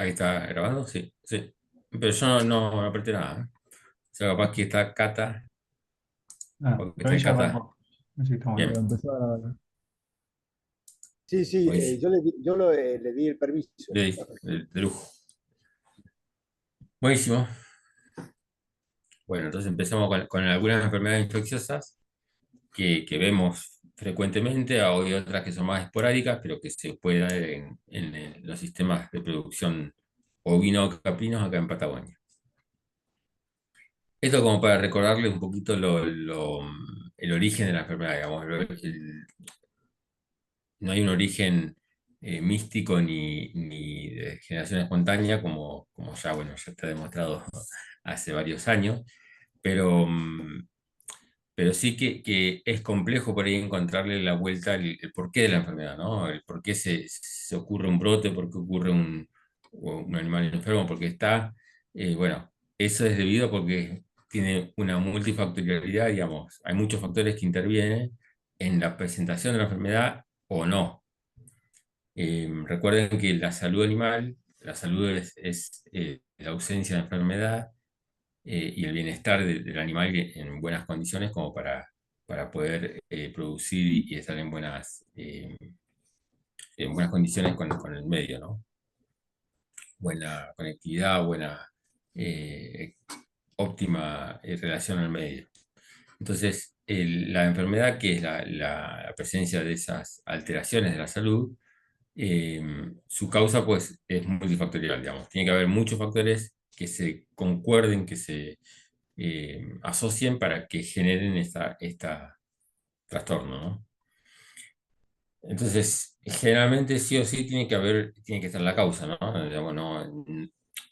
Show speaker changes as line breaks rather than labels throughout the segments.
Ahí está grabando, sí, sí. Pero yo no apreté nada. O sea, capaz que está Cata,
Ah,
porque
pero
está
ahí
el
ya
Cata.
arrancó. Así que estamos
Bien,
bien. Empezó a...
Sí, sí,
buenísimo.
le di el permiso.
De lujo. Buenísimo. Bueno, entonces empezamos con algunas enfermedades infecciosas que vemos frecuentemente, hay otras que son más esporádicas, pero que se pueden dar en los sistemas de producción ovino-caprinos acá en Patagonia. Esto como para recordarles un poquito el origen de la enfermedad, digamos. No hay un origen místico ni de generación espontánea, como ya, bueno, ya está demostrado hace varios años, pero, pero sí que es complejo por ahí encontrarle la vuelta, el porqué de la enfermedad, ¿no? El por qué se ocurre un brote, por qué ocurre un animal enfermo, porque está, bueno, eso es debido porque tiene una multifactorialidad, digamos, hay muchos factores que intervienen en la presentación de la enfermedad o no. Recuerden que la salud animal, la salud es la ausencia de enfermedad y el bienestar del animal en buenas condiciones como para poder producir y estar en buenas condiciones con el medio, ¿no? Buena conectividad, buena, eh, óptima relación al medio. Entonces, la enfermedad, que es la presencia de esas alteraciones de la salud, su causa pues es multifactorial, digamos. Tiene que haber muchos factores que se concuerden, que se asocien para que generen esta trastorno, ¿no? Entonces, generalmente sí o sí tiene que estar la causa, ¿no? Digamos,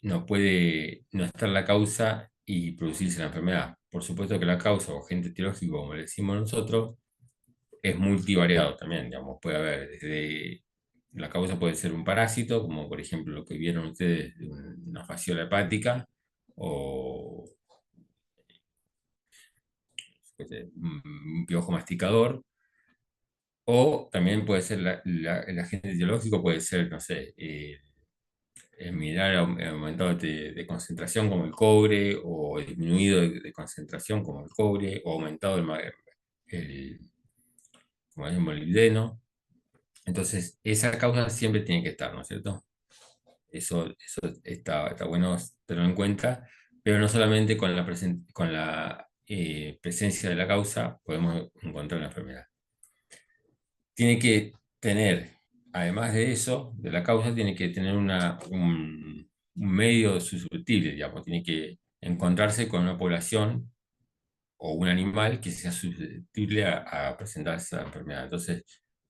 no puede no estar la causa y producirse la enfermedad. Por supuesto que la causa o agente etiológico, como le decimos nosotros, es multivariado también, digamos, puede haber desde la causa puede ser un parásito, como por ejemplo lo que vieron ustedes de una fasciola hepática, o qué sé, un piojo masticador, o también puede ser el agente etiológico, puede ser, no sé, el mineral aumentado de concentración como el cobre, o disminuido de concentración como el cobre, o aumentado el, como es el molibdeno. Entonces, esa causa siempre tiene que estar, ¿no es cierto? Eso está bueno tenerlo en cuenta, pero no solamente con la presencia de la causa podemos encontrar la enfermedad. Tiene que tener, además de eso, de la causa, tiene que tener un medio susceptible, digamos, tiene que encontrarse con una población o un animal que sea susceptible a presentar esa enfermedad. Entonces,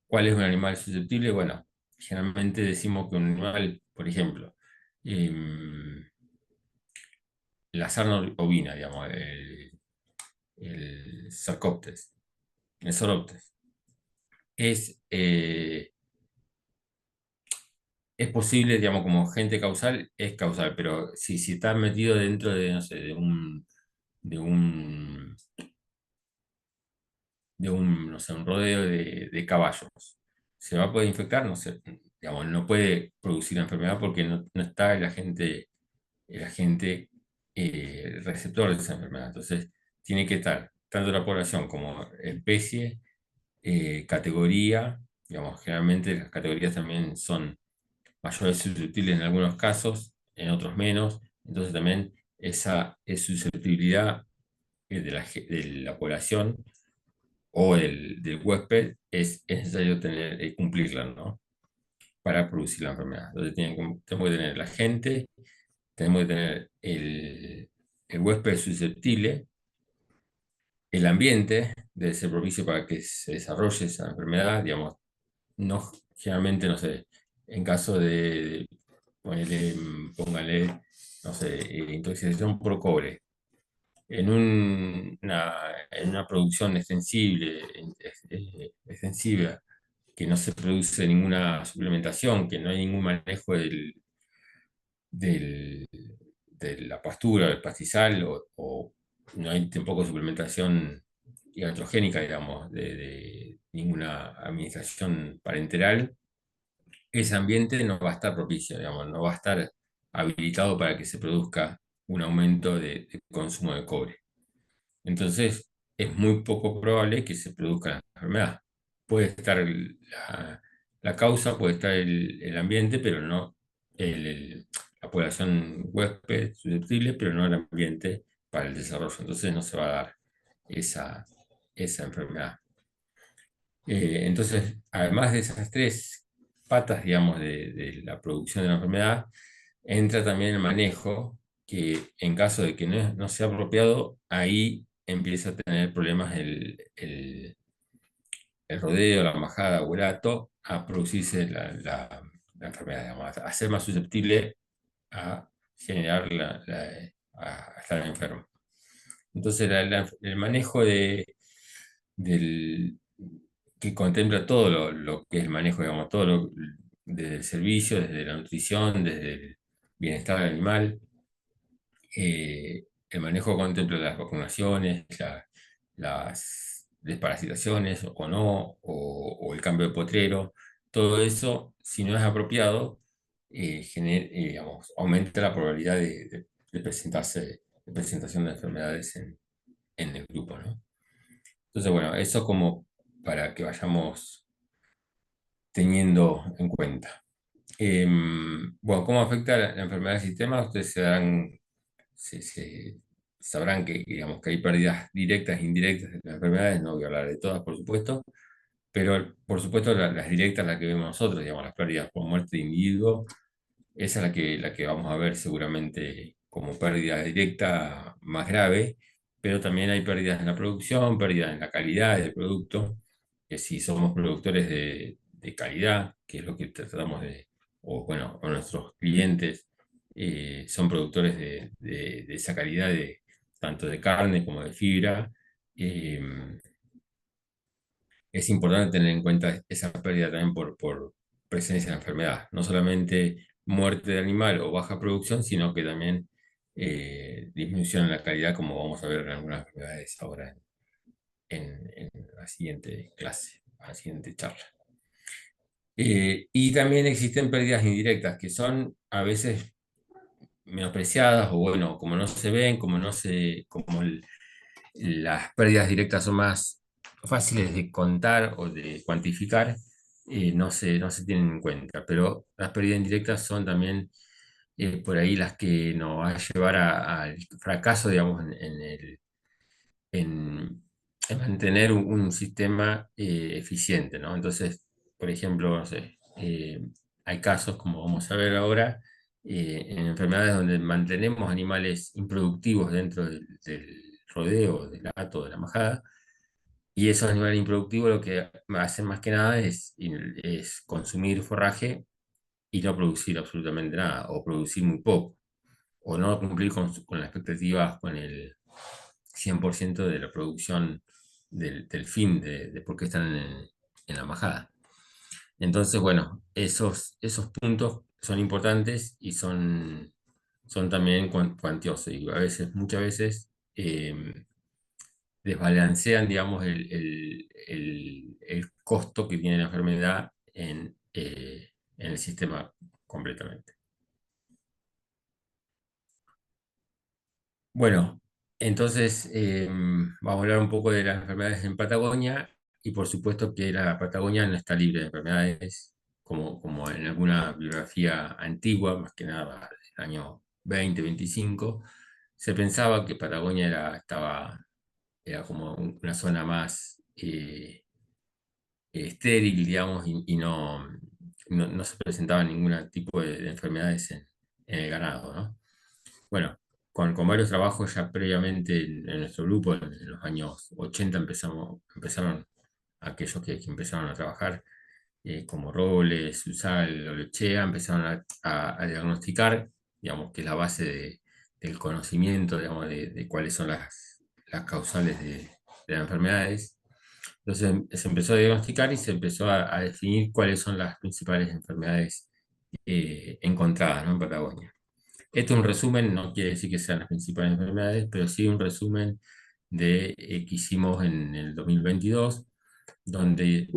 ¿cuál es un animal susceptible? Bueno, generalmente decimos que un animal, por ejemplo, em, la sarna ovina, digamos, el Sarcoptes, el Soroptes, es, es posible, digamos, como agente causal, es causal, pero si está metido dentro de, no sé, de un, no sé, un rodeo de caballos. ¿Se va a poder infectar? No sé, digamos, no puede producir la enfermedad porque no está el agente receptor de esa enfermedad. Entonces, tiene que estar tanto la población como especie, categoría, digamos, generalmente las categorías también son mayores susceptibles en algunos casos, en otros menos. Entonces, también esa susceptibilidad de la población o del huésped es necesario cumplirla, ¿no? Para producir la enfermedad. Entonces tenemos que tener la gente, tenemos que tener el huésped susceptible, el ambiente debe ser propicio para que se desarrolle esa enfermedad, digamos, no, generalmente, no sé, en caso póngale, no sé, intoxicación por cobre, en una producción extensiva, que no se produce ninguna suplementación, que no hay ningún manejo del- de la pastura, del pastizal, o no hay tampoco suplementación iatrogénica, digamos, de ninguna administración parenteral, ese ambiente no va a estar propicio, digamos, no va a estar habilitado para que se produzca un aumento de consumo de cobre. Entonces, es muy poco probable que se produzca la enfermedad. Puede estar la causa, puede estar el ambiente, pero no la población huésped susceptible, pero no el ambiente para el desarrollo. Entonces, no se va a dar esa enfermedad. Entonces, además de esas tres patas, digamos, de la producción de la enfermedad, entra también el manejo, que en caso de que no sea apropiado, ahí empieza a tener problemas el rodeo, la majada o el hato a producirse la enfermedad, digamos, a ser más susceptible a generar a estar enfermo. Entonces, el manejo del, que contempla todo lo que es el manejo, digamos, desde el servicio, desde la nutrición, desde el bienestar animal. El manejo contempla las vacunaciones, las desparasitaciones o no, o el cambio de potrero. Todo eso, si no es apropiado, digamos, aumenta la probabilidad de de presentación de enfermedades en el grupo, ¿no? Entonces, bueno, eso como para que vayamos teniendo en cuenta. Bueno, ¿cómo afecta la enfermedad del sistema? Ustedes sabrán que, digamos, que hay pérdidas directas e indirectas de las enfermedades, no voy a hablar de todas, por supuesto, pero por supuesto las directas las que vemos nosotros, digamos, las pérdidas por muerte de individuo, esa es la que vamos a ver seguramente como pérdida directa más grave, pero también hay pérdidas en la producción, pérdidas en la calidad del producto, que si somos productores de calidad, que es lo que tratamos o bueno, o nuestros clientes son productores de esa calidad, tanto de carne como de fibra, eh, es importante tener en cuenta esa pérdida también por presencia de la enfermedad. No solamente muerte de animal o baja producción, sino que también disminución en la calidad, como vamos a ver en algunas enfermedades ahora en la siguiente clase, en la siguiente charla. Y también existen pérdidas indirectas que son a veces menospreciadas o bueno, como no se ven, las pérdidas directas son más fáciles de contar o de cuantificar, no se tienen en cuenta, pero las pérdidas indirectas son también por ahí las que nos van a llevar al fracaso, digamos, en mantener un sistema eficiente, ¿no? Entonces, por ejemplo, no sé, hay casos, como vamos a ver ahora, en enfermedades donde mantenemos animales improductivos dentro del rodeo, del hato, de la majada, y esos animales improductivos lo que hacen más que nada es consumir forraje y no producir absolutamente nada, o producir muy poco, o no cumplir con las expectativas, con el 100% de la producción del fin de por qué están en la majada. Entonces, bueno, esos puntos son importantes y son también cuantiosos y a veces, muchas veces, desbalancean, digamos, el costo que tiene la enfermedad en el sistema completamente. Bueno, entonces vamos a hablar un poco de las enfermedades en Patagonia y por supuesto que la Patagonia no está libre de enfermedades, como en alguna bibliografía antigua, más que nada del año 20-25, se pensaba que Patagonia era como una zona más estéril, digamos, y no se presentaba ningún tipo de enfermedades en el ganado, ¿no? Bueno, con varios trabajos ya previamente en nuestro grupo, en los años 80 empezaron aquellos que empezaron a trabajar, como Robles, Usal, Olechea, empezaron a diagnosticar, digamos, que es la base del conocimiento, digamos, de cuáles son las causales de las enfermedades. Entonces se empezó a diagnosticar y se empezó a definir cuáles son las principales enfermedades encontradas, ¿no?, en Patagonia. Esto es un resumen, no quiere decir que sean las principales enfermedades, pero sí un resumen que hicimos en el 2022, donde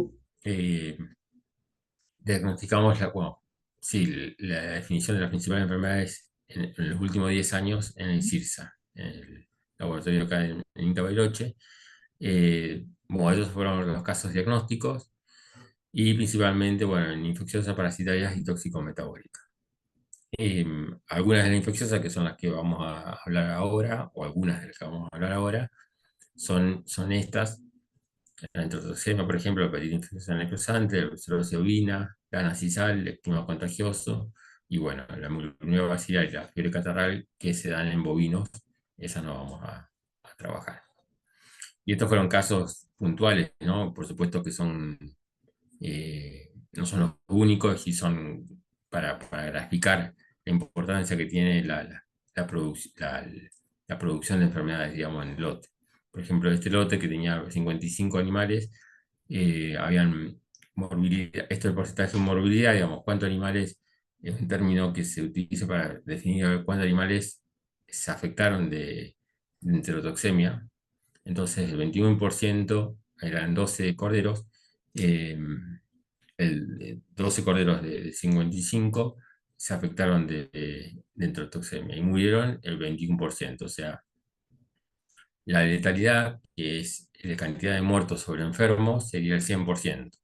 eh, diagnosticamos bueno, sí, la definición de las principales enfermedades en los últimos 10 años en el CIRSA, en el laboratorio acá en Inca Bariloche. Bueno, esos fueron los casos diagnósticos y principalmente, bueno, en infecciosas parasitarias y tóxico-metabólicas. Algunas de las infecciosas, que son las que vamos a hablar ahora, o algunas de las que vamos a hablar ahora, son estas: la enterotoxemia, por ejemplo, la hepatitis infecciosa necrosante, la brucelosis ovina, la nasisal, el eczema contagioso, y bueno, la neumonía baciliar y la fiebre catarral, que se dan en bovinos, esas no vamos a trabajar. Y estos fueron casos puntuales, ¿no? Por supuesto que no son los únicos, y son para graficar la importancia que tiene la producción de enfermedades, digamos, en el lote. Por ejemplo, este lote, que tenía 55 animales, habían morbilidad. Esto es el porcentaje de morbilidad, digamos, cuántos animales, es un término que se utiliza para definir cuántos animales se afectaron de enterotoxemia. Entonces, el 21% eran 12 corderos, eh, 12 corderos de 55 se afectaron de enterotoxemia y murieron el 21%. O sea, la letalidad, que es la cantidad de muertos sobre enfermos, sería el 100%.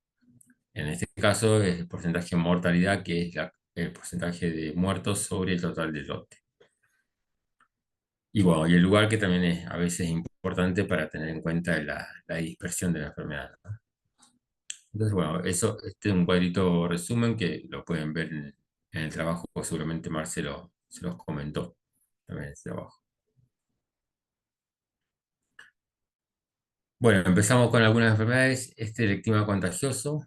En este caso, es el porcentaje de mortalidad, que es el porcentaje de muertos sobre el total del lote. Y bueno, y el lugar, que también es a veces importante para tener en cuenta la dispersión de la enfermedad, ¿no? Entonces, bueno, este es un cuadrito resumen que lo pueden ver en el trabajo, seguramente Marcelo se los comentó también en el trabajo. Bueno, empezamos con algunas enfermedades. El eczema contagioso.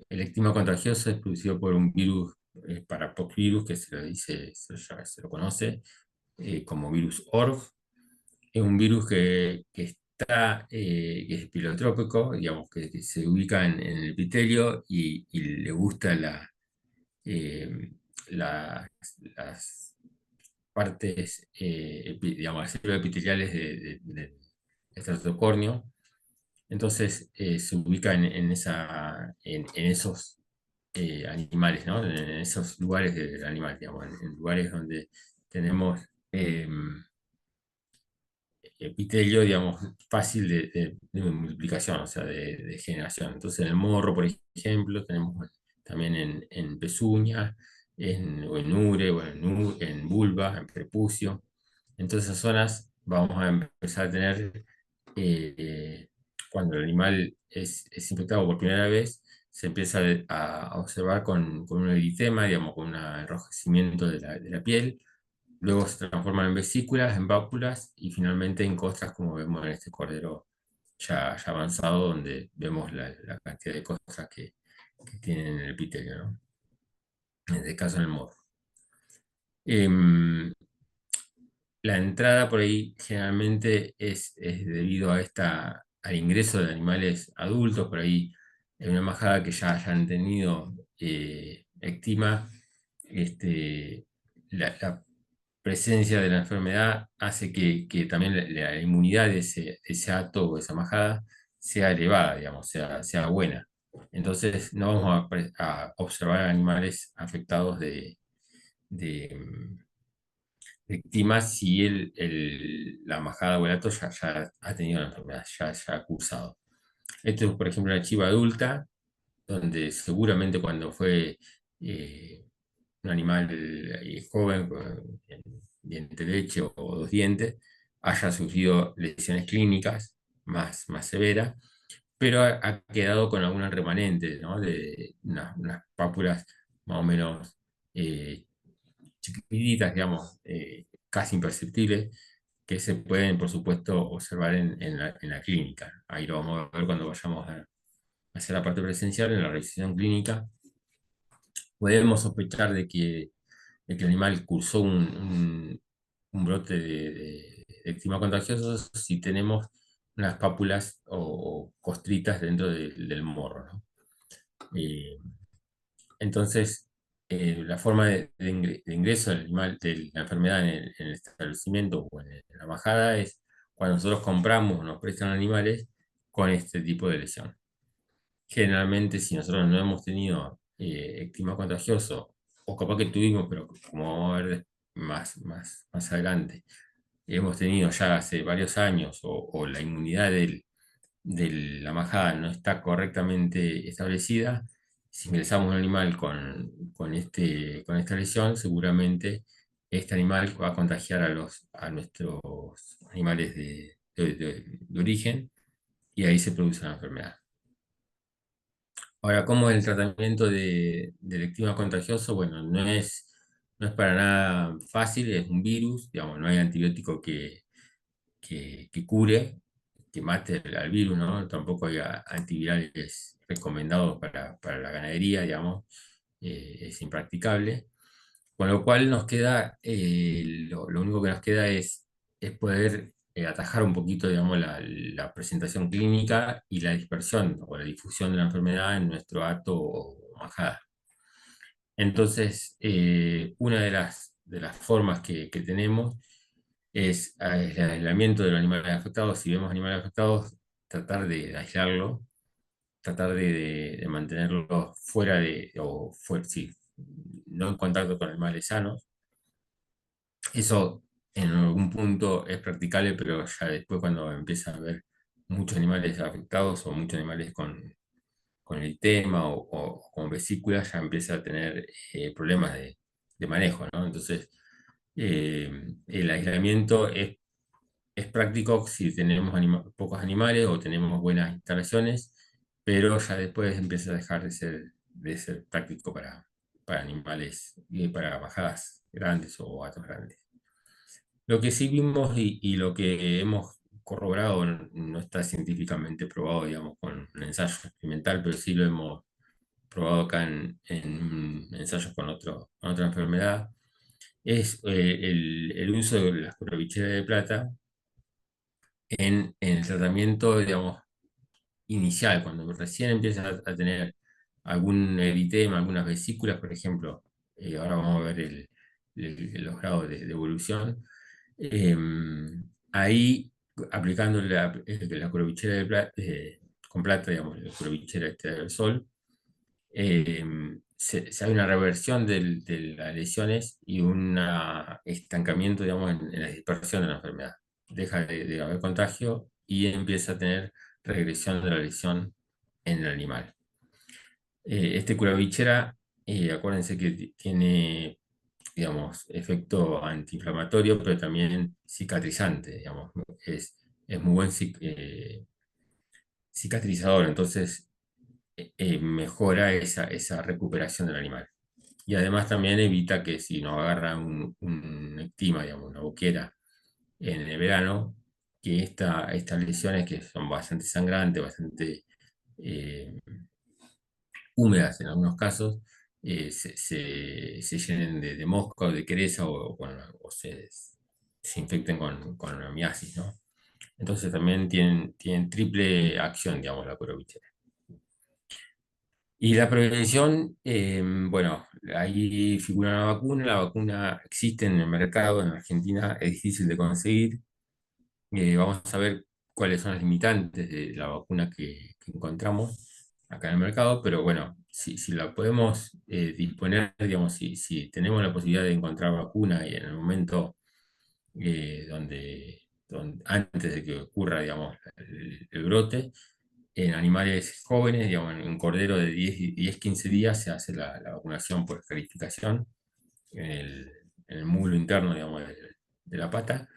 El eczema contagioso es producido por un virus, parapoxvirus, que se lo dice, ya se lo conoce, como virus ORF. Es un virus que es pilotrópico, digamos, que se ubica en el epitelio, y le gusta eh, las partes, digamos, las células epiteliales del estratocornio. Entonces, se ubica en esos animales, ¿no? En esos lugares del animal, digamos, en lugares donde tenemos epitelio, digamos, fácil de multiplicación, o sea, de generación. Entonces, en el morro, por ejemplo, tenemos también en pezuña, o en ure, o en vulva, en prepucio. En todas esas zonas vamos a empezar a tener, eh, cuando el animal es infectado por primera vez, se empieza a observar con un eritema, digamos, con un enrojecimiento de la piel. Luego se transforman en vesículas, en vápulas, y finalmente en costras, como vemos en este cordero ya avanzado, donde vemos la cantidad de costras que tienen en el epitelio, ¿no? En este caso, en el morro. Em, la entrada por ahí generalmente es debido al ingreso de animales adultos. Por ahí, en una majada que ya hayan tenido eczema, la presencia de la enfermedad hace que también la inmunidad de ese hato o esa majada sea elevada, digamos, sea buena. Entonces, no vamos a observar animales afectados de eczema si la majada o el hato ya ha tenido la enfermedad, ya ha cursado. Esto es, por ejemplo, la chiva adulta, donde seguramente cuando fue un animal joven, con diente de leche o dos dientes, haya sufrido lesiones clínicas más severas, pero ha quedado con alguna remanente, ¿no? De unas pápulas más o menos eh, chiquititas, digamos, casi imperceptibles, que se pueden, por supuesto, observar en la clínica. Ahí lo vamos a ver cuando vayamos a hacer la parte presencial. En la revisión clínica podemos sospechar de que el animal cursó un brote de eczema contagioso si tenemos unas pápulas o costritas dentro del morro, ¿no? Eh, entonces, la forma de ingreso del animal, de la enfermedad en el establecimiento o en la majada, es cuando nosotros compramos o nos prestan animales con este tipo de lesión. Generalmente, si nosotros no hemos tenido eczema contagioso, o capaz que tuvimos, pero como vamos a ver más adelante, hemos tenido ya hace varios años, o la inmunidad de la majada no está correctamente establecida, si ingresamos un animal con esta lesión, seguramente este animal va a contagiar a nuestros animales de origen, y ahí se produce la enfermedad. Ahora, ¿cómo es el tratamiento del ectima contagioso? Bueno, no es para nada fácil, es un virus, digamos, no hay antibiótico que cure, que mate al virus, ¿no? Tampoco hay antivirales recomendados para la ganadería, digamos, es impracticable. Con lo cual nos queda, lo único que nos queda es poder atajar un poquito, digamos, la presentación clínica y la dispersión o la difusión de la enfermedad en nuestro hato o majada. Entonces, una de las formas que tenemos es el aislamiento de los animales afectados. Si vemos animales afectados, tratar de aislarlo, tratar de mantenerlo fuera sí, no en contacto con animales sanos. Eso en algún punto es practicable, pero ya después, cuando empieza a haber muchos animales afectados o muchos animales con el tema o con vesículas, ya empieza a tener problemas de manejo, ¿no? Entonces, eh, el aislamiento es práctico si tenemos pocos animales o tenemos buenas instalaciones, pero ya después empieza a dejar de ser práctico para animales y para bajadas grandes o gatos grandes. Lo que sí vimos y lo que hemos corroborado, no está científicamente probado, digamos, con un ensayo experimental, pero sí lo hemos probado acá en ensayos con otra enfermedad, es el uso de la escurabicera de plata en el tratamiento, digamos, inicial, cuando recién empieza a tener algún eritema, algunas vesículas, por ejemplo. Ahora vamos a ver los grados de evolución. eh, Ahí, aplicando la curobichera con plata, digamos, la curobichera del sol, se hay una reversión de las lesiones y un estancamiento, digamos, en la dispersión de la enfermedad. Deja de haber contagio y empieza a tener regresión de la lesión en el animal. Este curabichera, acuérdense que tiene, digamos, efecto antiinflamatorio, pero también cicatrizante, digamos. Es muy buen cicatrizador, entonces mejora esa recuperación del animal. Y además también evita que, si nos agarra un ectima, digamos, una boquera en el verano, que estas lesiones, que son bastante sangrantes, bastante eh, húmedas en algunos casos, se llenen de mosca o de creza, o se infecten con una miasis, ¿no? Entonces también tienen triple acción, digamos, la curobichera. Y la prevención, bueno, ahí figura una vacuna. La vacuna existe en el mercado, en Argentina es difícil de conseguir. Vamos a ver cuáles son las limitantes de la vacuna que encontramos acá en el mercado, pero bueno, si la podemos disponer, digamos, si tenemos la posibilidad de encontrar vacuna y en el momento antes de que ocurra, digamos, el brote, en animales jóvenes, digamos, en un cordero de 15 días se hace la vacunación por escarificación en el músculo interno, digamos, de la pata.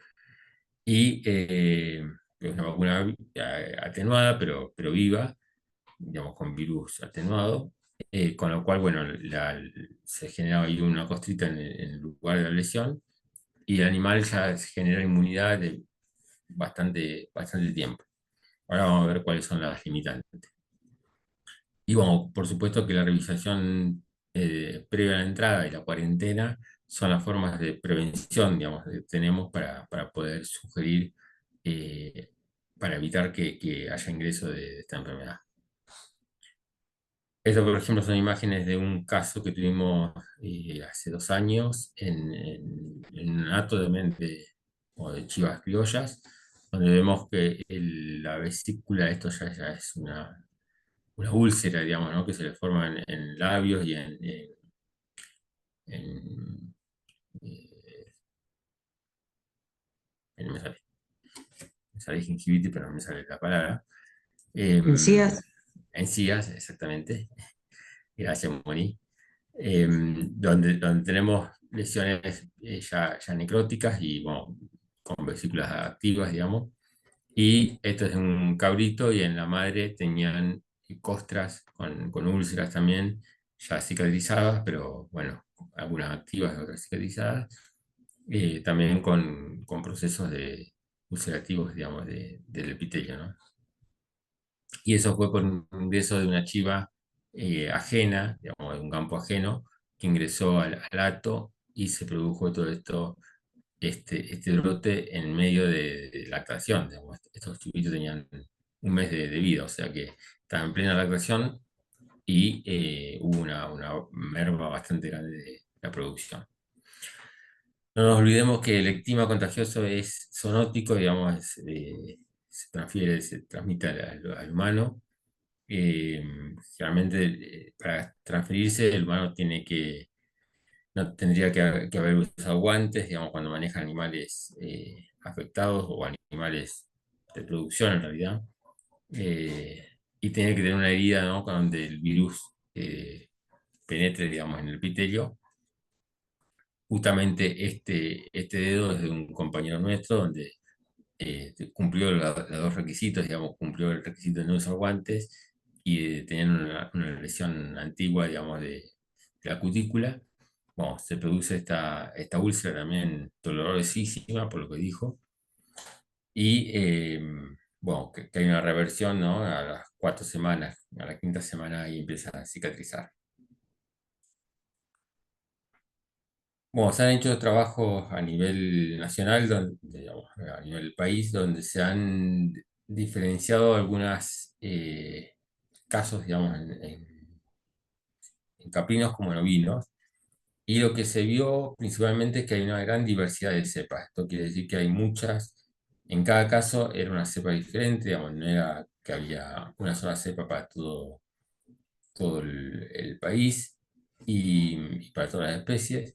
Y es una vacuna atenuada, pero viva, digamos, con virus atenuado, con lo cual, bueno, se genera ahí una costrita en el lugar de la lesión, y el animal ya se genera inmunidad de bastante tiempo. Ahora vamos a ver cuáles son las limitantes. Y bueno, por supuesto que la revisación previa a la entrada y la cuarentena son las formas de prevención, digamos, que tenemos para poder sugerir, eh, para evitar que haya ingreso de esta enfermedad. Esto, por ejemplo, son imágenes de un caso que tuvimos hace 2 años en un hato o de chivas criollas, donde vemos que la vesícula, esto ya es una úlcera, digamos, ¿no? Que se le forma en labios y en sabía gingivitis, pero no me sale la palabra. Em,
Encías.
Encías, exactamente. Gracias, Moni. Donde tenemos lesiones ya necróticas y bueno, con vesículas activas, digamos. Y esto es un cabrito y en la madre tenían costras con úlceras también, ya cicatrizadas, pero bueno, algunas activas y otras cicatrizadas, también con procesos ulcerativos, digamos, del epitelio, ¿no? Y eso fue por un ingreso de una chiva ajena, digamos, de un campo ajeno, que ingresó al hato y se produjo todo esto, este brote en medio de lactación. Digamos. Estos chiquitos tenían un mes de vida, o sea que estaban en plena lactación y hubo una merma bastante grande de la producción. No nos olvidemos que el ectima contagioso es zoonótico, digamos, se transfiere, se transmite al humano. eh, Generalmente, para transferirse, el humano no tendría que haber usado guantes, digamos, cuando maneja animales afectados o animales de producción en realidad. eh, y tiene que tener una herida, ¿no? Donde el virus penetre, digamos, en el epitelio. Justamente este dedo es de un compañero nuestro, donde cumplió los dos requisitos, digamos, cumplió el requisito de no usar guantes y tenían una lesión antigua, digamos, de la cutícula. Bueno, se produce esta úlcera también dolorosísima, por lo que dijo, y bueno, que hay una reversión, ¿no? A las 4 semanas, a la quinta semana y empieza a cicatrizar. Bueno, se han hecho trabajos a nivel nacional, digamos, a nivel país, donde se han diferenciado algunos casos, digamos, en caprinos como en ovinos. Y lo que se vio principalmente es que hay una gran diversidad de cepas. Esto quiere decir que hay muchas, en cada caso era una cepa diferente, digamos, no era que había una sola cepa para todo el país y para todas las especies.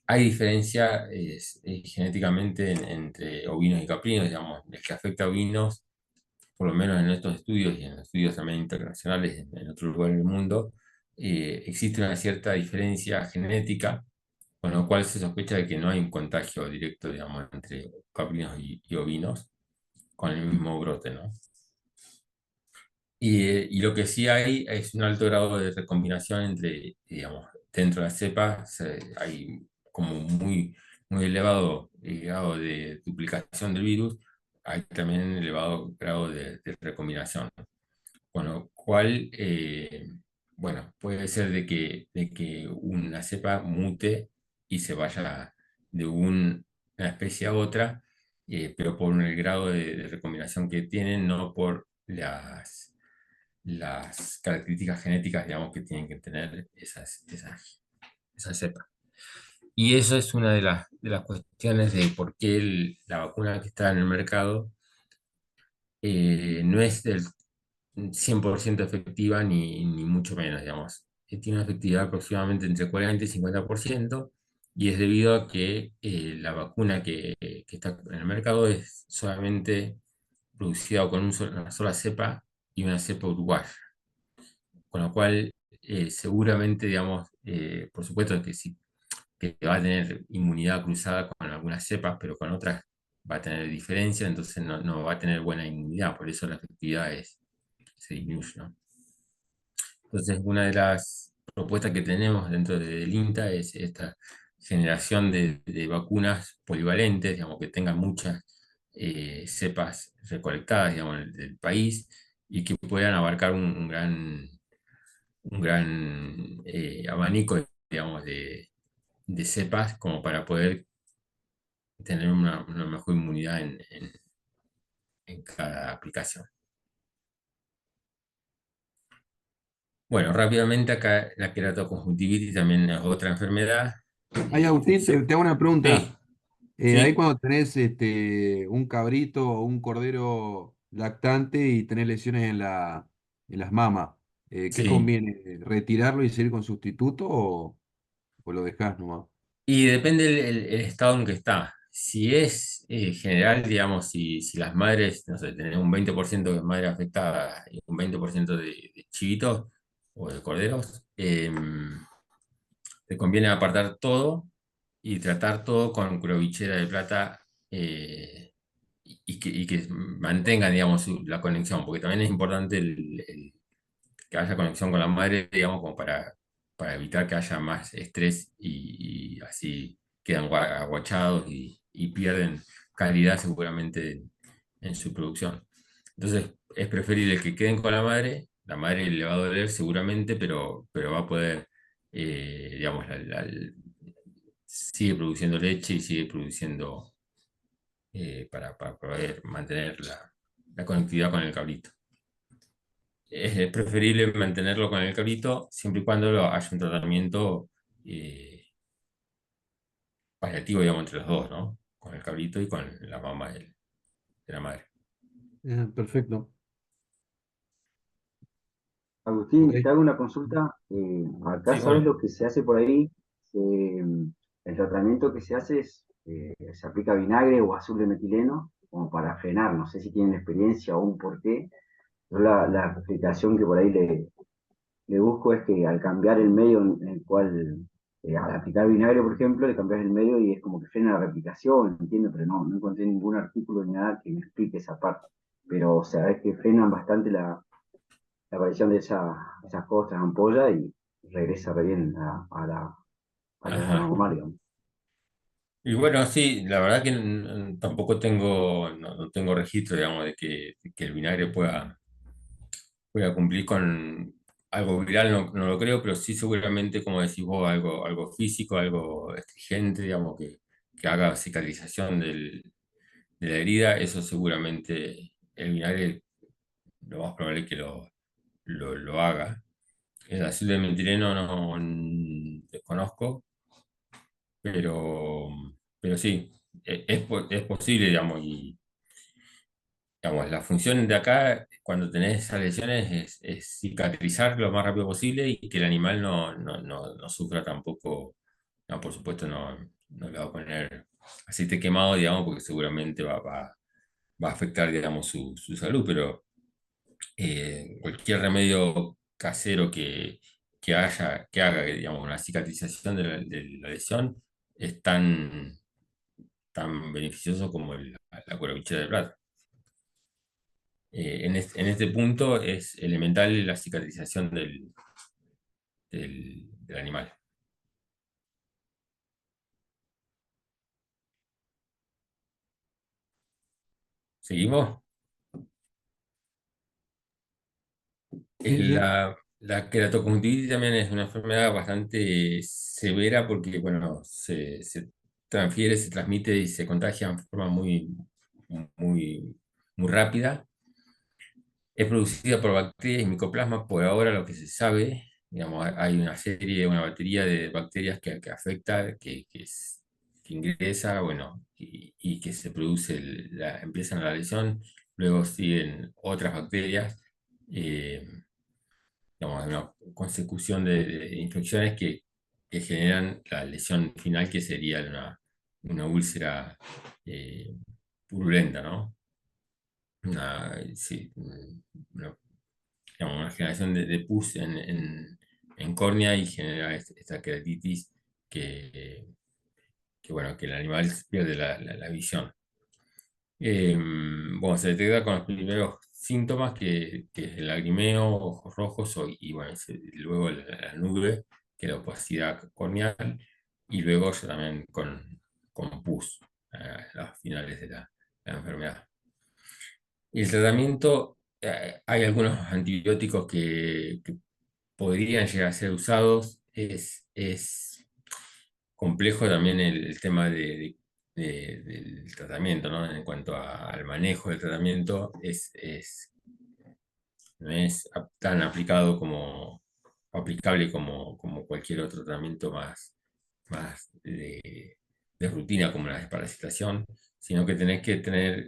Hay diferencia genéticamente entre ovinos y caprinos, digamos, el que afecta a ovinos, por lo menos en estos estudios y en estudios también internacionales en otros lugares del mundo, existe una cierta diferencia genética, con lo cual se sospecha de que no hay un contagio directo, digamos, entre caprinos y ovinos con el mismo brote, ¿no? Y lo que sí hay es un alto grado de recombinación entre, digamos, dentro de la cepa hay como muy elevado grado de duplicación del virus, hay también elevado grado de recombinación, con lo cual, bueno, puede ser de que una cepa mute y se vaya de una especie a otra, pero por el grado de recombinación que tienen, no por las características genéticas, digamos, que tienen que tener esas cepas. Y eso es una de las cuestiones de por qué la vacuna que está en el mercado no es del 100% efectiva ni mucho menos, digamos. Tiene una efectividad aproximadamente entre 40 y 50% y es debido a que la vacuna que está en el mercado es solamente producida con una sola cepa y una cepa uruguaya. Con lo cual, seguramente, digamos, por supuesto que sí, que va a tener inmunidad cruzada con algunas cepas, pero con otras va a tener diferencia, entonces no va a tener buena inmunidad, por eso la efectividad se disminuye, ¿no? Entonces, una de las propuestas que tenemos dentro del INTA es esta generación de vacunas polivalentes, digamos, que tengan muchas cepas recolectadas, digamos, del país y que puedan abarcar un gran abanico, digamos, de cepas como para poder tener una mejor inmunidad en cada aplicación. Bueno, rápidamente acá la queratoconjuntivitis también es otra enfermedad.
Ay, Agustín, te hago una
Sí,
pregunta. Ahí
sí,
cuando tenés un cabrito o un cordero lactante y tenés lesiones en las mamas, ¿qué
sí.
conviene? ¿Retirarlo y seguir con sustituto o lo dejás nomás?
Y depende el estado en que está. si es general, digamos, si las madres, no sé, tenés un 20% de madres afectadas y un 20% de chivitos o de corderos, te conviene apartar todo y tratar todo con curobichera de plata, y que mantengan, digamos, la conexión, porque también es importante que haya conexión con la madre, digamos, como para evitar que haya más estrés y así quedan aguachados y pierden calidad seguramente en su producción. Entonces, es preferible que queden con la madre le va a doler seguramente, pero va a poder, digamos, sigue produciendo leche y sigue produciendo, para poder mantener la conectividad con el cabrito. Es preferible mantenerlo con el cabrito siempre y cuando haya un tratamiento eh, paliativo, digamos, entre los dos, ¿no? Con el cabrito y con la mamá de la madre.
Perfecto. Ok.
Agustín, te hago una consulta. Acá,
Sí,
¿sabes
bueno.
lo que se hace por ahí? El tratamiento que se hace es, se aplica vinagre o azul de metileno como para frenar. No sé si tienen experiencia o un porqué. Yo la explicación que por ahí le busco es que al cambiar el medio en el cual, al aplicar vinagre, por ejemplo, le cambias el medio y es como que frena la replicación, entiendo, pero no encontré ningún artículo ni nada que me explique esa parte. Pero, o sea, es que frenan bastante la aparición de esas costras, ampollas y regresa re bien a lo
Ajá.
normal, digamos.
Y bueno, sí, la verdad que tampoco tengo, no tengo registro, digamos, de que el vinagre pueda cumplir con algo viral, no lo creo, pero sí seguramente, como decís vos, algo físico, algo astringente, digamos, que haga cicatrización de la herida, eso seguramente el vinagre lo más probable es que lo haga. El azul de metileno no desconozco, pero, pero sí, es posible, digamos, y digamos, la función de acá, cuando tenés esas lesiones, es cicatrizar lo más rápido posible y que el animal no sufra tampoco. No, por supuesto, no le va a poner aceite quemado, digamos, porque seguramente va a afectar, digamos, su salud, pero cualquier remedio casero que haga, digamos, una cicatrización de la lesión es tan beneficioso como la cueravichera de plata. En este punto es elemental la cicatrización del animal. ¿Seguimos?
Sí, sí, sí.
La queratoconjuntivitis también es una enfermedad bastante severa porque, bueno, se transfiere, se transmite y se contagia en forma muy, muy rápida. Es producida por bacterias y micoplasmas, por ahora lo que se sabe, digamos, hay una batería de bacterias que afecta, que ingresa, bueno, y que se produce, empiezan la lesión, luego siguen otras bacterias, eh, digamos, una consecución de infecciones que generan la lesión final, que sería una úlcera purulenta, ¿no? Sí, digamos, una generación de pus en córnea y genera esta queratitis que, bueno, que el animal pierde la visión. Bueno, se detecta con los primeros síntomas, que es el lagrimeo, ojos rojos, y bueno, luego la nube, que es la opacidad corneal, y luego ya también con pus a los finales de la enfermedad. Y el tratamiento, hay algunos antibióticos que podrían llegar a ser usados. Es complejo también el tema del tratamiento, ¿no? En cuanto al manejo del tratamiento, no es tan aplicable como cualquier otro tratamiento más de rutina, como la desparasitación, sino que tenés que tener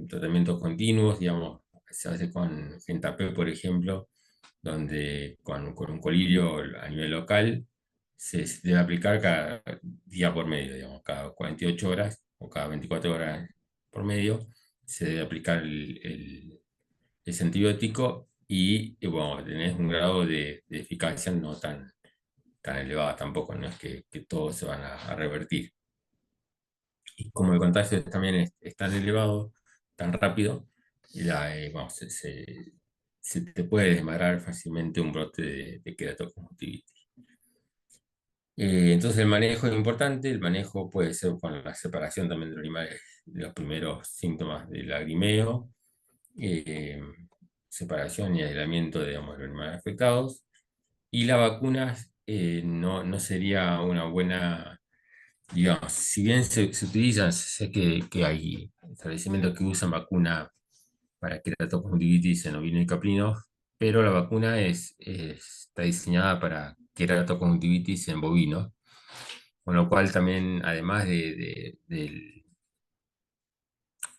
tratamientos continuos, digamos, se hace con Gentapé, por ejemplo, donde con un colirio a nivel local se debe aplicar cada día por medio, digamos, cada 48 horas, o cada 24 horas por medio, se debe aplicar ese antibiótico y, bueno, tenés un grado de eficacia no tan elevado tampoco, no es que todos se van a revertir. Y como el contagio también es tan elevado, tan rápido, bueno, se te puede desmadrar fácilmente un brote de queratoconjuntivitis. Entonces el manejo es importante, el manejo puede ser con la separación también de los animales, de los primeros síntomas del lagrimeo, eh, separación y aislamiento de, digamos, los animales afectados, y la vacuna no sería una buena, digamos, si bien se utilizan, sé que hay establecimientos que usan vacuna para queratoconjuntivitis en ovinos y caprinos, pero la vacuna está diseñada para queratoconjuntivitis en bovinos, con lo cual también, además de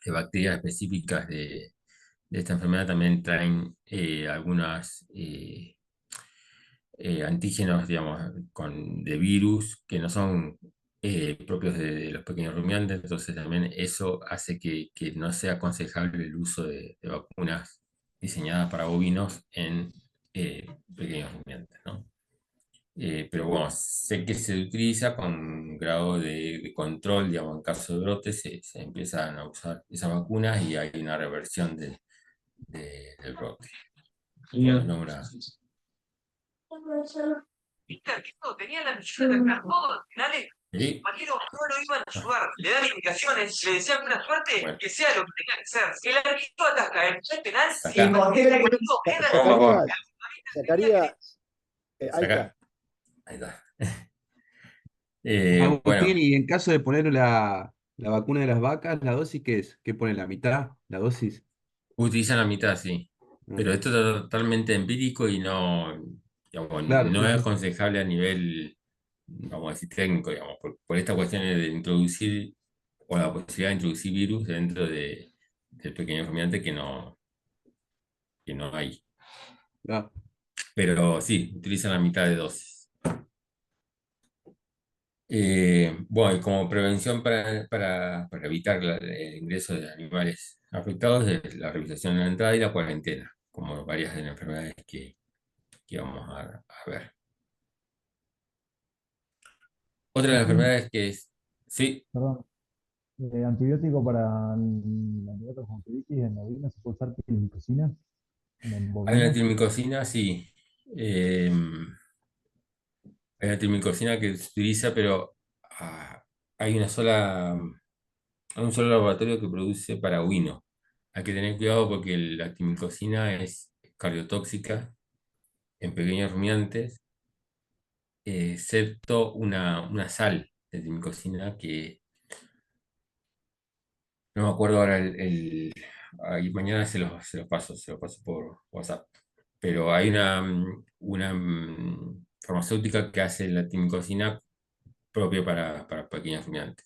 bacterias específicas de esta enfermedad, también traen algunas antígenos, digamos, de virus que no son propios de los pequeños rumiantes, entonces también eso hace que no sea aconsejable el uso de vacunas diseñadas para bovinos en pequeños rumiantes, ¿no? Pero bueno, sé que se utiliza con grado de control, digamos, en caso de brote se empiezan a usar esas vacunas y hay una reversión del brote. Bueno, no una...
Víctor, que no, tenía la misión de arreglar todo al final.
¿Sí?
Compañeros no lo iban a ayudar, le dan indicaciones, le decían buena suerte,
Bueno.
que sea lo que tenga que ser. Si el arquitecto ataca el penal,
Acá.
el arquitecto queda
Zacarías, ahí
Acá.
está.
Ahí está.
Agustín,
Bueno,
y en caso de poner la vacuna de las vacas, ¿la dosis qué es? ¿Qué pone la mitad? ¿La dosis?
utilizan la mitad, sí.
Mm.
Pero esto es totalmente empírico y no, digamos,
Claro,
no
sí,
es
sí.
aconsejable a nivel, vamos a decir, técnico, digamos, por esta cuestión de introducir, o la posibilidad de introducir virus dentro del pequeño rumiante que no hay.
Ah,
Pero sí, utilizan la mitad de dosis. Bueno, y como prevención para evitar el ingreso de animales afectados, es la realización de la entrada y la cuarentena, como varias de las enfermedades que vamos a ver. Otra de las
Agustín,
enfermedades que es, sí,
perdón, antibiótico para la queratoconjuntivitis en ovinos, ¿se puede usar pilimicina en
hay una
bovinos?
trimicosina, sí. Eh, hay una trimicosina que se utiliza, pero ah, hay hay un solo laboratorio que produce para ovino. Hay que tener cuidado porque la trimicosina es cardiotóxica en pequeños rumiantes, excepto una sal de trimicosina que no me acuerdo ahora ahí mañana se los paso por WhatsApp. Pero hay una farmacéutica que hace la timicosina propia para pequeños rumiantes,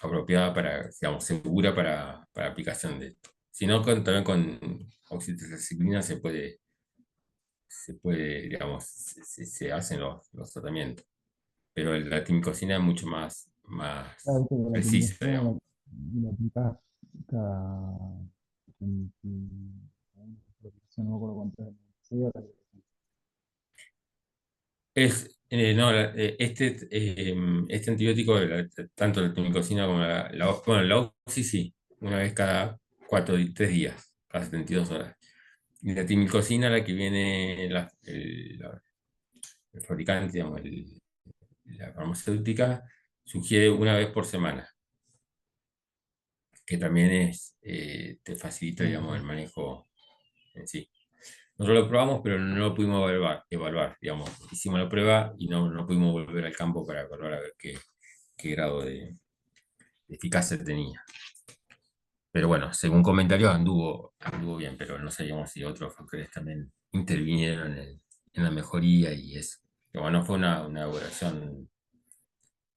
apropiada para, digamos, segura para aplicación de esto. Si no, también con oxitetraciclina digamos, se hacen los tratamientos. Pero la timicosina es mucho
Claro,
más
viste que la
precisa,
pilimicina
digamos.
la aplicás cada, no me acuerdo cuánto es, 6 horas.
No, este antibiótico, tanto la timicosina como bueno, la oxi sí, una vez cada 3 días, cada 72 horas. Y la timicosina, la que viene, el fabricante, digamos, la farmacéutica, sugiere una vez por semana, que también te facilita, digamos, el manejo en sí. Nosotros lo probamos, pero no lo pudimos evaluar, digamos. Hicimos la prueba y no pudimos volver al campo para evaluar a ver qué grado de eficacia tenía. Pero bueno, según comentarios anduvo bien, pero no sabíamos si otros factores también intervinieron en la mejoría y eso. Pero bueno, fue una evaluación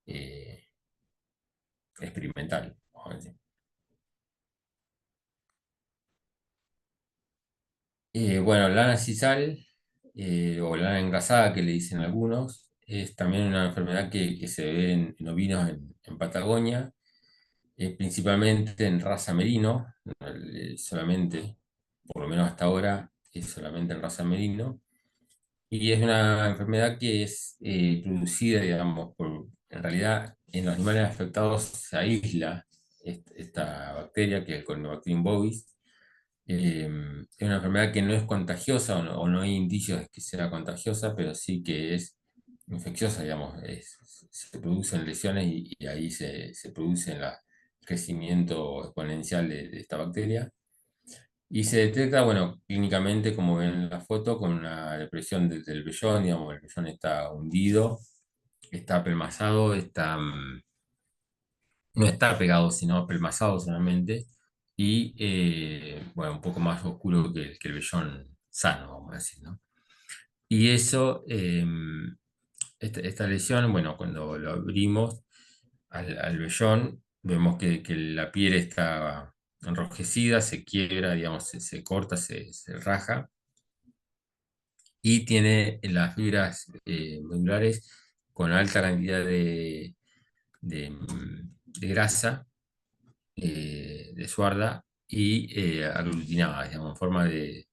eh, experimental, vamos a decir. Bueno, lana sisal, o lana engasada que le dicen algunos, es también una enfermedad que se ve en ovinos en Patagonia principalmente en raza merino, solamente, por lo menos hasta ahora, es solamente en raza merino. Y es una enfermedad que es producida, digamos, en realidad en los animales afectados se aísla esta bacteria, que es el Corynebacterium bovis. Es una enfermedad que no es contagiosa o no hay indicios de que sea contagiosa, pero sí que es infecciosa, digamos. Se producen lesiones y ahí se produce el crecimiento exponencial de esta bacteria. Y se detecta, bueno, clínicamente, como ven en la foto, con una depresión del vellón, digamos, el vellón está hundido, está apelmazado, no está pegado, sino apelmazado solamente, y, bueno, un poco más oscuro que el vellón sano, vamos a decir, ¿no? Y eso, esta lesión, bueno, cuando lo abrimos al vellón, vemos que la piel está enrojecida, se quiebra, digamos, se corta, se raja y tiene las fibras medulares con alta cantidad de grasa, de suarda y aglutinada, digamos, en forma de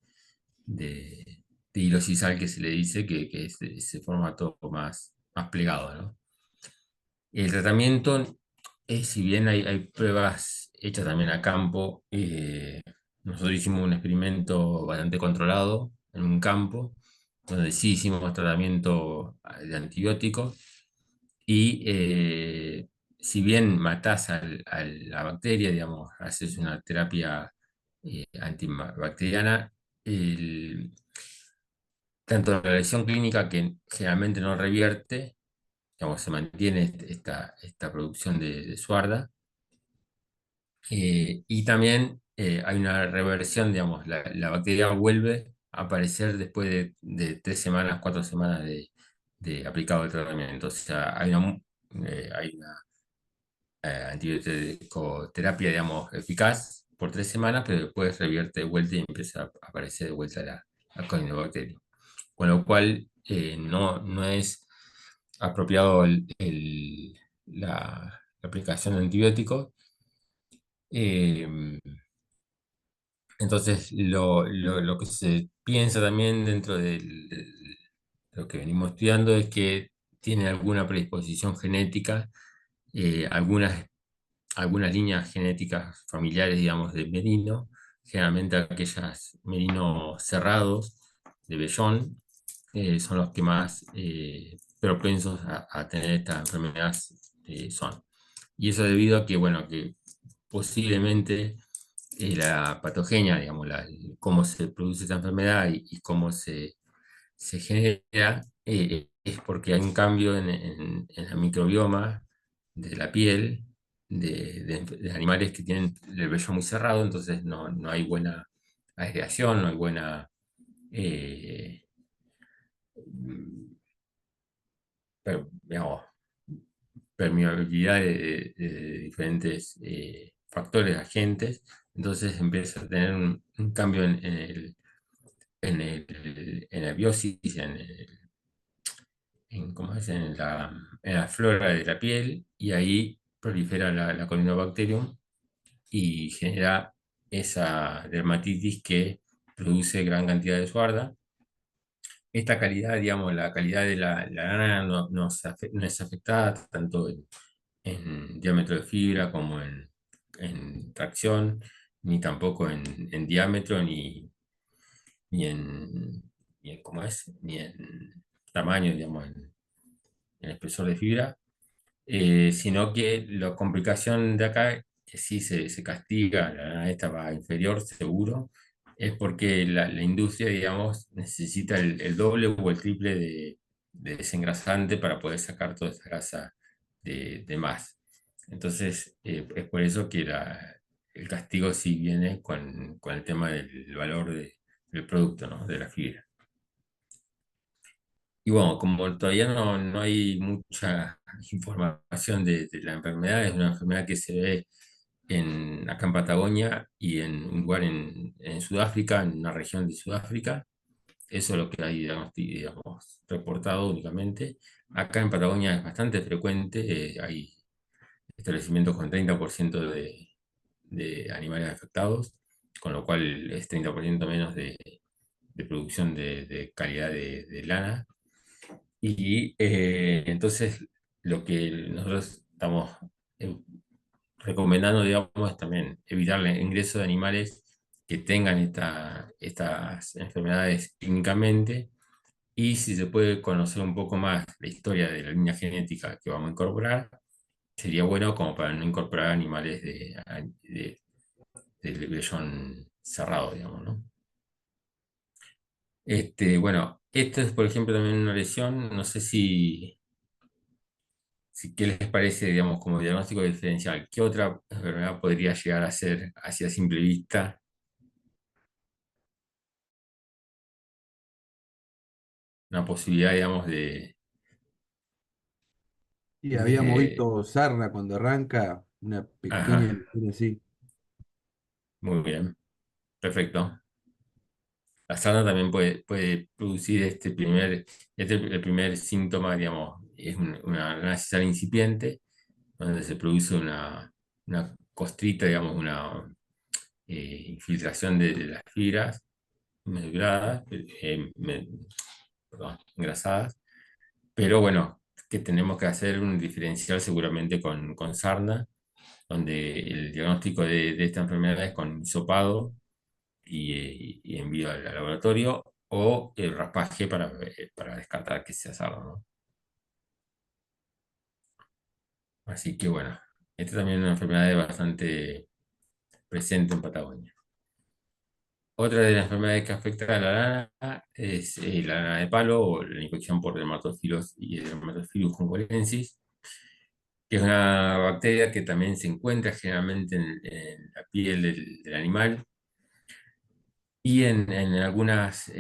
hilo sisal que se le dice, que se forma todo más plegado, ¿no? El tratamiento, si bien hay pruebas hechas también a campo, nosotros hicimos un experimento bastante controlado en un campo, donde sí hicimos tratamiento de antibióticos y si bien matás a la bacteria, digamos, haces una terapia antibacteriana, el- tanto la lesión clínica que generalmente no revierte, digamos, se mantiene esta producción de suarda. Y también hay una reversión, digamos, la bacteria vuelve a aparecer después de 3 semanas, 4 semanas de aplicado el tratamiento. O sea, hay una antibiótico-terapia, digamos, eficaz por 3 semanas, pero después revierte de vuelta y empieza a aparecer de vuelta la Corynebacterium. Con lo cual, no es apropiado la aplicación de antibióticos. Eh, entonces, lo que se piensa también dentro de lo que venimos estudiando es que tiene alguna predisposición genética, algunas líneas genéticas familiares, digamos, de merino, generalmente aquellas merinos cerrados de vellón, son los que más propensos a tener esta enfermedad son. Y eso debido a que, bueno, que posiblemente la patogenia, digamos, cómo se produce esta enfermedad y cómo se genera, es porque hay un cambio en el microbioma de la piel de animales que tienen el vello muy cerrado, entonces no hay buena aireación, no hay buena eh, digamos, permeabilidad de diferentes factores, agentes, entonces empieza a tener un cambio en la biosis, ¿cómo es? En la flora de la piel, y ahí prolifera la Corynebacterium y genera esa dermatitis que produce gran cantidad de suarda. Esta calidad, digamos, la calidad de la lana no es afectada tanto en diámetro de fibra como en tracción, ni tampoco en diámetro, ni en, ¿cómo es? Ni en tamaño, digamos, en espesor de fibra, sino que la complicación de acá, que sí se castiga, la lana esta va inferior, seguro, es porque la industria, digamos, necesita el doble o el triple de desengrasante para poder sacar toda esa grasa de más. Entonces, es por eso que el castigo sí viene con el tema del valor del producto, ¿no? De la fibra. Y bueno, como todavía no hay mucha información de la enfermedad, es una enfermedad que se ve acá en Patagonia y en un lugar en Sudáfrica, en una región de Sudáfrica. Eso es lo que hay, digamos, reportado únicamente. Acá en Patagonia es bastante frecuente, hay establecimientos con 30% de animales afectados, con lo cual es 30% menos de producción de calidad de lana. Y entonces lo que nosotros estamos eh, recomendando, digamos, es también evitar el ingreso de animales que tengan estas enfermedades clínicamente, y si se puede conocer un poco más la historia de la línea genética que vamos a incorporar, sería bueno como para no incorporar animales de vellón cerrado, digamos, ¿no? Bueno, esto es, por ejemplo, también una lesión, no sé si qué les parece, digamos, como diagnóstico diferencial. ¿Qué otra enfermedad podría llegar a ser, hacia simple vista, una posibilidad, digamos,
Y habíamos
de...
visto sarna cuando arranca, una pequeña
Ajá,
lesión así.
muy bien, perfecto. La sarna también puede producir el primer síntoma, digamos, es una cesárea incipiente, donde se produce una costrita, digamos, una infiltración de las fibras meduladas, perdón, engrasadas, pero bueno, que tenemos que hacer un diferencial seguramente con sarna, donde el diagnóstico de esta enfermedad es con hisopado y envío al laboratorio, o el raspaje para descartar que sea sarna, ¿no? Así que bueno, esta también es una enfermedad bastante presente en Patagonia. Otra de las enfermedades que afecta a la lana es la lana de palo, o la infección por dermatofilos y dermatophilus congolensis, que es una bacteria que también se encuentra generalmente en la piel del animal, y en algunas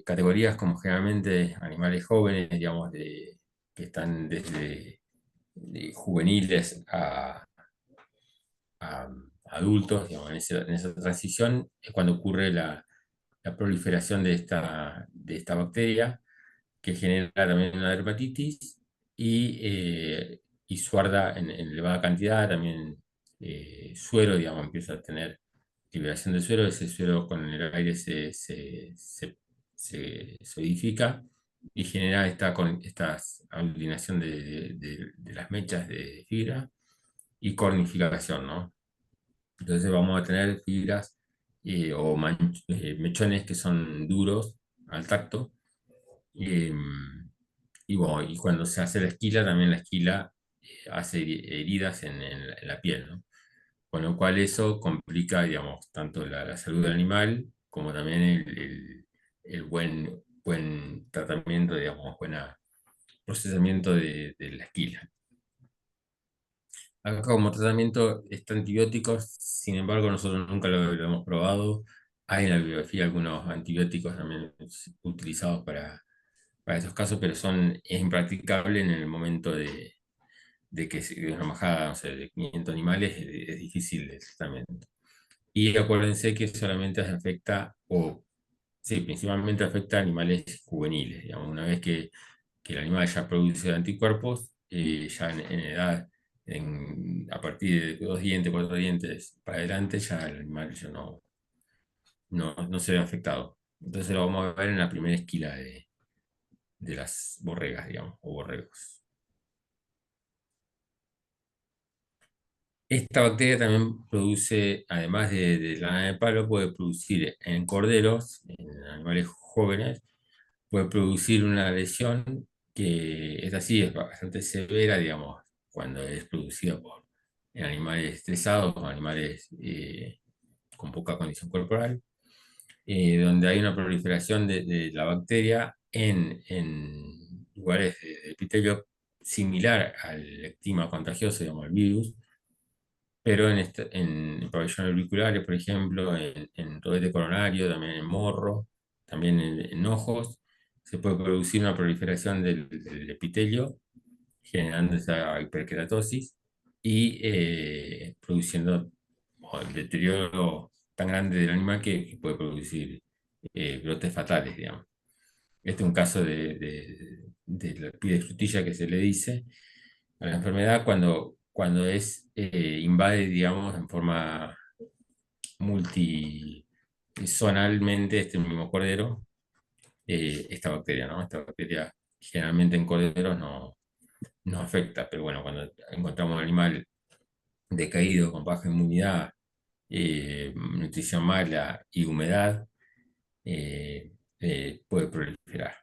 categorías, como generalmente animales jóvenes, digamos, que están desde juveniles a adultos, digamos, en esa transición es cuando ocurre la proliferación de esta bacteria, que genera también una dermatitis y suarda en elevada cantidad, también suero, digamos, empieza a tener liberación de suero. Ese suero con el aire se solidifica y genera esta aglutinación de las mechas de fibra y cornificación, ¿no? Entonces vamos a tener fibras mechones que son duros al tacto. eh, y bueno, y cuando se hace la esquila, también la esquila hace heridas en la piel, ¿no? Con lo cual eso complica, digamos, tanto la salud del animal como también el buen tratamiento, digamos, buen procesamiento de la esquila. Acá como tratamiento está antibióticos, sin embargo nosotros nunca lo hemos probado. Hay en la bibliografía algunos antibióticos también utilizados para estos casos, pero es impracticable en el momento de que de una majada, no sé, de 500 animales, es difícil el tratamiento. Y acuérdense que solamente afecta, o sí, principalmente afecta a animales juveniles. Digamos, una vez que el animal ya produce anticuerpos, ya en edad, a partir de 2 dientes, 4 dientes para adelante, ya el animal ya no se ve afectado. Entonces lo vamos a ver en la primera esquila de las borregas, digamos, o borregos. Esta bacteria también produce, además de la lana de palo, puede producir en corderos, en animales jóvenes, puede producir una lesión que es así, es bastante severa, digamos, cuando es producida en animales estresados o animales con poca condición corporal, donde hay una proliferación de la bacteria en lugares de epitelio similar al ectima contagioso, digamos, al virus, pero en pabellones auriculares, por ejemplo, en rodete coronario, también en morro, también en ojos, se puede producir una proliferación del epitelio, generando esa hiperkeratosis y produciendo el deterioro tan grande del animal que puede producir brotes fatales, digamos. Este es un caso de la pide frutilla que se le dice a la enfermedad cuando cuando invade, digamos, en forma multisonalmente este mismo cordero, esta bacteria, ¿no? Esta bacteria generalmente en corderos no afecta, pero bueno, cuando encontramos un animal decaído, con baja inmunidad, nutrición mala y humedad, puede proliferar.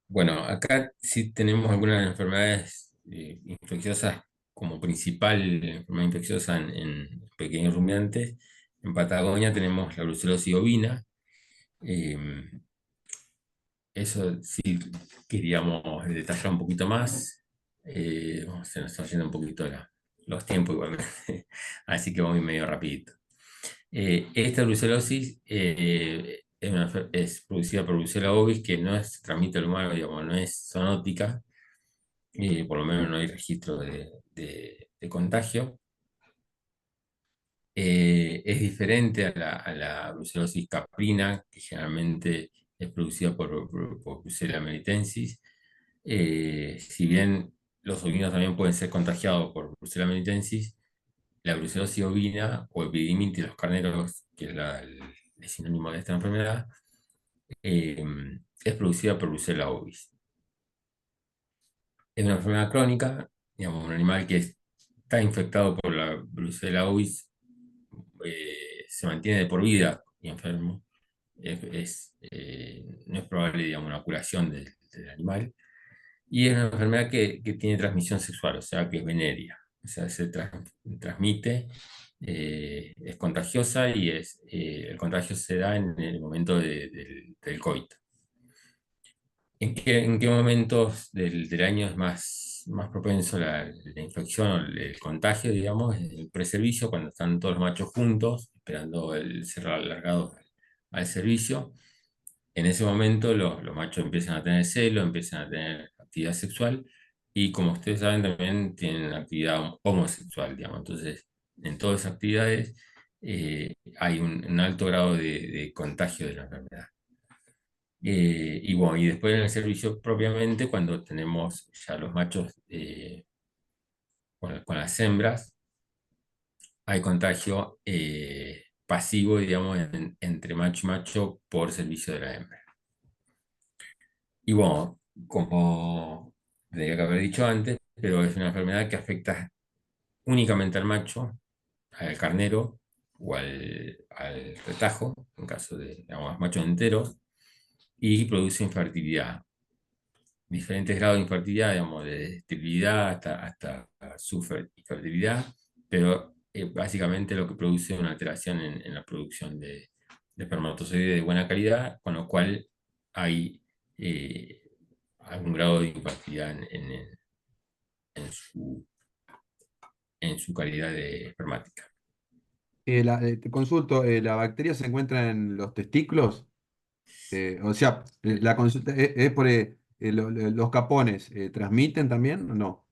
Bueno, acá sí tenemos algunas enfermedades infecciosas como principal enfermedad infecciosa en pequeños rumiantes. En Patagonia tenemos la brucelosis ovina. eh, Eso sí queríamos detallar un poquito más. Se nos está yendo un poquito los tiempos igualmente, así que vamos a ir medio rapidito. Esta brucelosis es producida por Brucella ovis, que no se transmite al humano, digamos, no es zoonótica, por lo menos no hay registro de contagio. Es diferente a la brucelosis caprina, que generalmente es producida por Brucella melitensis. Si bien los ovinos también pueden ser contagiados por Brucella melitensis, la brucelosis ovina o epididimitis de los carneros, que es el sinónimo de esta enfermedad, eh, es producida por Brucella ovis. Es una enfermedad crónica, digamos, un animal que está infectado por la Brucella ovis se mantiene de por vida y enfermo. No es probable, digamos, una curación del animal. Y es una enfermedad que tiene transmisión sexual, o sea, que es venérea. O sea, se transmite, es contagiosa y el contagio se da en el momento del coito. ¿En qué momentos del año es más propenso la infección o el contagio, digamos? En el preservicio, cuando están todos los machos juntos, esperando ser alargados al servicio. En ese momento los machos empiezan a tener celo, empiezan a tener actividad sexual y, como ustedes saben, también tienen actividad homosexual, digamos. Entonces, en todas esas actividades hay un alto grado de contagio de la enfermedad. Y bueno, y después en el servicio propiamente, cuando tenemos ya los machos con las hembras, hay contagio pasivo, digamos, entre macho y macho por servicio de la hembra. Y bueno, como tendría que haber dicho antes, pero es una enfermedad que afecta únicamente al macho, al carnero o al retajo, en caso de, digamos, machos enteros, y produce infertilidad. Diferentes grados de infertilidad, digamos, de esterilidad hasta su infertilidad, pero básicamente lo que produce es una alteración en la producción de espermatozoides de buena calidad, con lo cual hay algún grado de infertilidad en su, en su calidad de espermática.
Te consulto, ¿la bacteria se encuentra en los testículos? O sea, la consulta es por los capones, ¿transmiten también o no?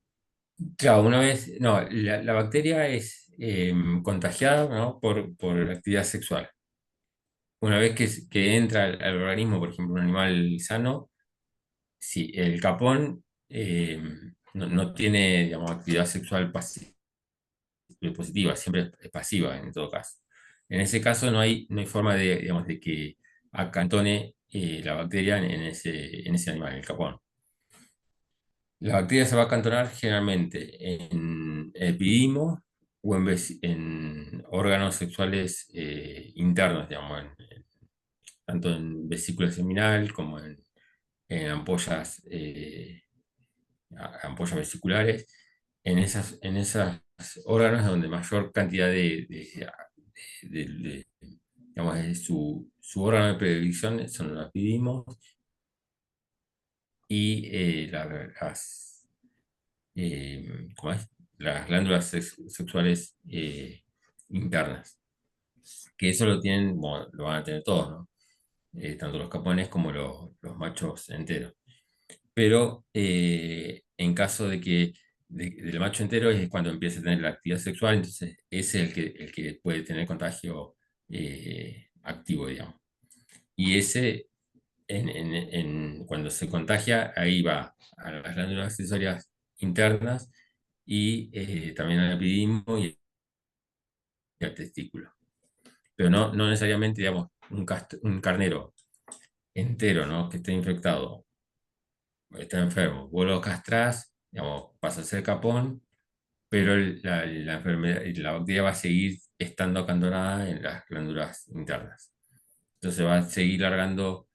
Claro, una vez, no, la bacteria es contagiada, ¿no? por actividad sexual. Una vez que entra al organismo, por ejemplo, un animal sano, si el capón no tiene, digamos, actividad sexual positiva, siempre es pasiva en todo caso. En ese caso no hay forma digamos, de que acantone la bacteria en ese animal, en el capón. La bacteria se va a acantonar generalmente en epidimo o en órganos sexuales internos, digamos, tanto en vesícula seminal como en ampollas vesiculares. En esas órganos donde mayor cantidad digamos, su órgano de predilección son los epidimos y ¿cómo es? Las glándulas sexuales internas, que eso lo tienen, bueno, lo van a tener todos, ¿no? Tanto los capones como los machos enteros. Pero en caso del macho entero es cuando empieza a tener la actividad sexual, entonces ese es el que puede tener contagio activo, digamos. Y ese, cuando se contagia, ahí va a las glándulas accesorias internas y también al epididimo y al testículo. Pero no necesariamente, digamos, un carnero entero, ¿no? Que esté infectado, está enfermo, vos lo castrás, digamos, pasa a ser capón, pero la enfermedad y la bacteria va a seguir estando acantonada en las glándulas internas. Entonces va a seguir largando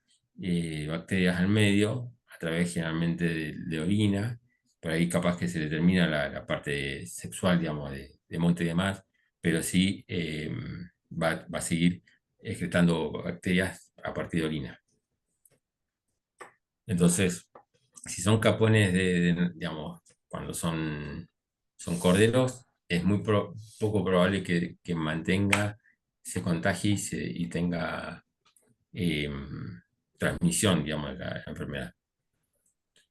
bacterias al medio, a través generalmente de orina, por ahí capaz que se le termina la parte sexual, digamos, de monte y demás, pero sí va a seguir excretando bacterias a partir de orina. Entonces, si son capones digamos, cuando son corderos, es muy poco probable que mantenga, se contagie y tenga eh, transmisión, digamos, de la enfermedad.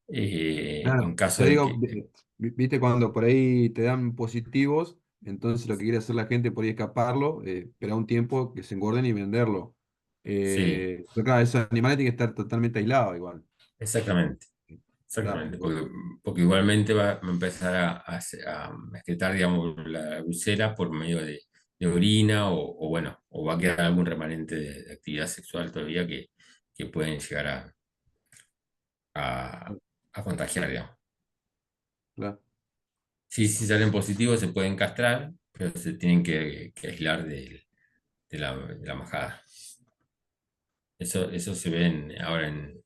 En
Claro,
caso
yo
de
digo,
que,
viste cuando por ahí te dan positivos, entonces lo que quiere hacer la gente por ahí es escaparlo, esperar un tiempo que se engorden y venderlo.
sí,
Pero claro, esos animales tienen que estar totalmente aislados igual.
exactamente,
Claro,
exactamente, porque igualmente va a empezar a excretar, digamos, la úlcera por medio de orina o bueno, o va a quedar algún remanente de actividad sexual todavía que pueden llegar a, a contagiar, digamos.
claro.
Sí, si salen positivos se pueden castrar, pero se tienen que aislar de la majada. Eso se ve ahora en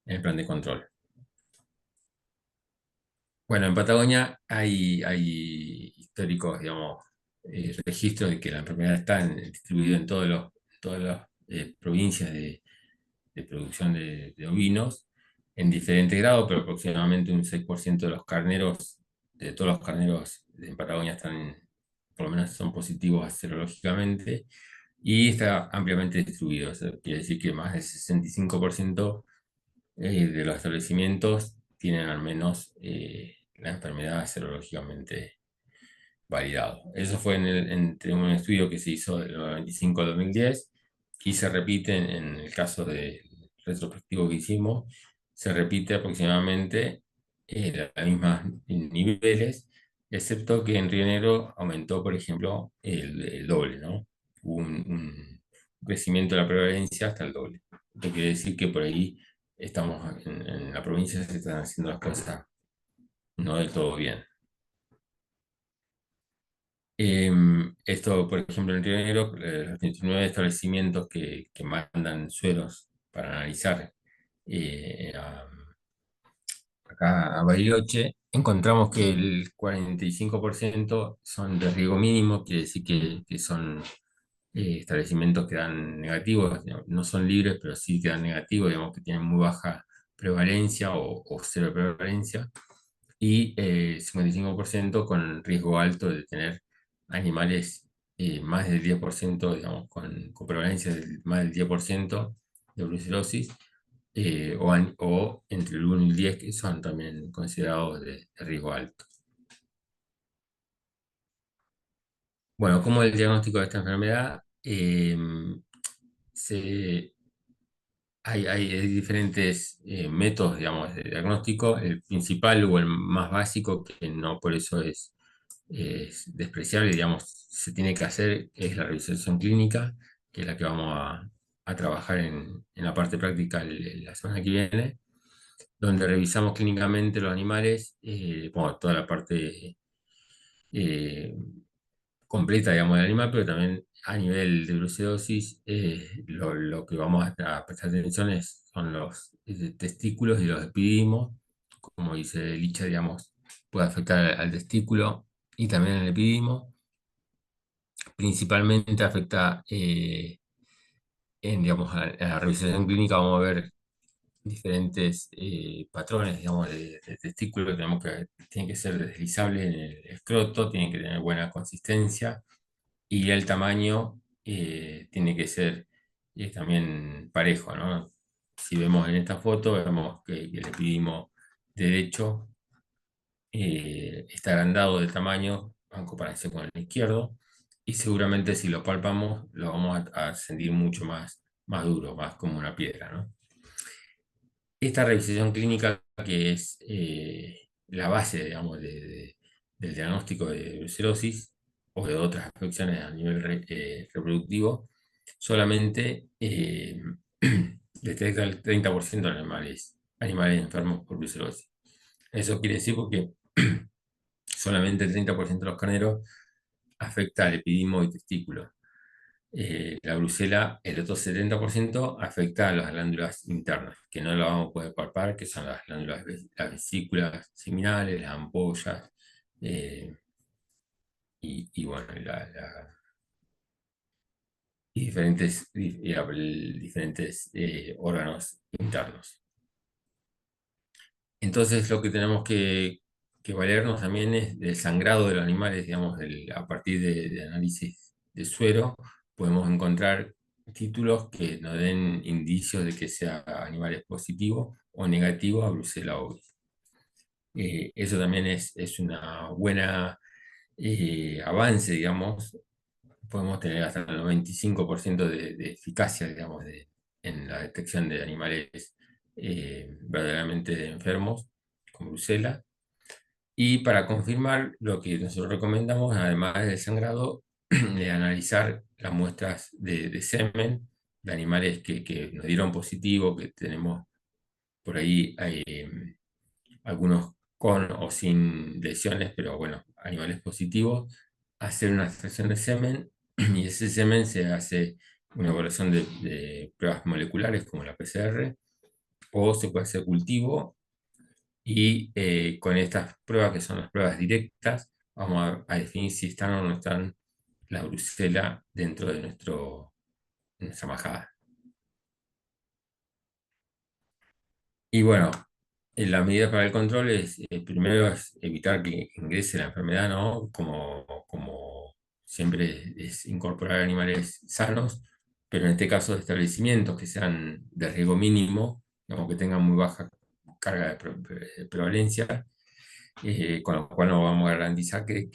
el plan de control. Bueno, en Patagonia hay históricos, digamos, registros de que la enfermedad está distribuida en todas las provincias de producción de ovinos en diferentes grados, pero aproximadamente un 6% de los carneros, de todos los carneros en Patagonia están, por lo menos son positivos serológicamente, y está ampliamente distribuido. Eso quiere decir que más del 65% de los establecimientos tienen al menos la enfermedad serológicamente validado. Eso fue entre un estudio que se hizo del 95 al 2010 y se repite en el caso de retrospectivo que hicimos, se repite aproximadamente los mismos niveles, excepto que en Río Negro aumentó, por ejemplo, el doble, ¿no? Hubo un crecimiento de la prevalencia hasta el doble. Esto quiere decir que por ahí estamos en la provincia se están haciendo las cosas no del todo bien. Esto, por ejemplo, en Río Negro, los 29 establecimientos que mandan suelos para analizar acá a Bariloche, encontramos que el 45% son de riesgo mínimo, quiere decir que son establecimientos que dan negativos, no son libres, pero sí que dan negativos, digamos que tienen muy baja prevalencia o cero prevalencia y 55% con riesgo alto de tener animales más del 10%, digamos, con prevalencia más del 10% de brucelosis, o entre el 1 y el 10, que son también considerados de riesgo alto. Bueno, ¿cómo es el diagnóstico de esta enfermedad? Se, hay diferentes métodos, digamos, de diagnóstico. El principal o el más básico, que no por eso es despreciable, digamos, se tiene que hacer, es la revisación clínica, que es la que vamos a trabajar en la parte práctica la semana que viene, donde revisamos clínicamente los animales, bueno, toda la parte eh, completa, digamos, del animal, pero también a nivel de brucelosis, lo que vamos a prestar atención son los testículos y los epididimos, como dice Licha, digamos, puede afectar al testículo y también al epididimo. Principalmente afecta digamos, a la revisión clínica, vamos a ver diferentes patrones, digamos, de testículo, tenemos tiene que ser deslizable en el escroto, tiene que tener buena consistencia y el tamaño tiene que ser también parejo, ¿no? Si vemos en esta foto, vemos que el epididimo derecho está agrandado de tamaño en comparación con el izquierdo y seguramente si lo palpamos lo vamos a sentir mucho más duro, más como una piedra, ¿no? Esta revisación clínica que es la base, digamos, del diagnóstico de brucelosis o de otras afecciones a nivel reproductivo, solamente detecta el 30% de animales enfermos por brucelosis. Eso quiere decir porque solamente el 30% de los carneros afecta al epidimo y testículo. La brucela, el otro 70% afecta a las glándulas internas, que no lo vamos a poder palpar, que son las glándulas, las vesículas seminales, las ampollas, y bueno, y diferentes órganos internos. Entonces lo que tenemos que valernos también es del sangrado de los animales, digamos, a partir de análisis de suero, podemos encontrar títulos que nos den indicios de que sea animales positivos o negativos a Brucella ovis. Eso también es una buena avance, digamos. Podemos tener hasta el 95% de eficacia, digamos, en la detección de animales verdaderamente enfermos con brucela. Y para confirmar, lo que nosotros recomendamos, además del sangrado, de analizar las muestras de semen de animales que nos dieron positivo, que tenemos por ahí algunos con o sin lesiones, pero bueno, animales positivos, hacer una extracción de semen y ese semen se hace una evaluación de pruebas moleculares como la PCR o se puede hacer cultivo y con estas pruebas que son las pruebas directas vamos a definir si están o no están la brucela dentro de nuestra majada. Y bueno, la medida para el control es, primero es evitar que ingrese la enfermedad, ¿no? Como siempre es incorporar animales sanos, pero en este caso de establecimientos que sean de riesgo mínimo, digamos que tengan muy baja carga de prevalencia, con lo cual no vamos a garantizar que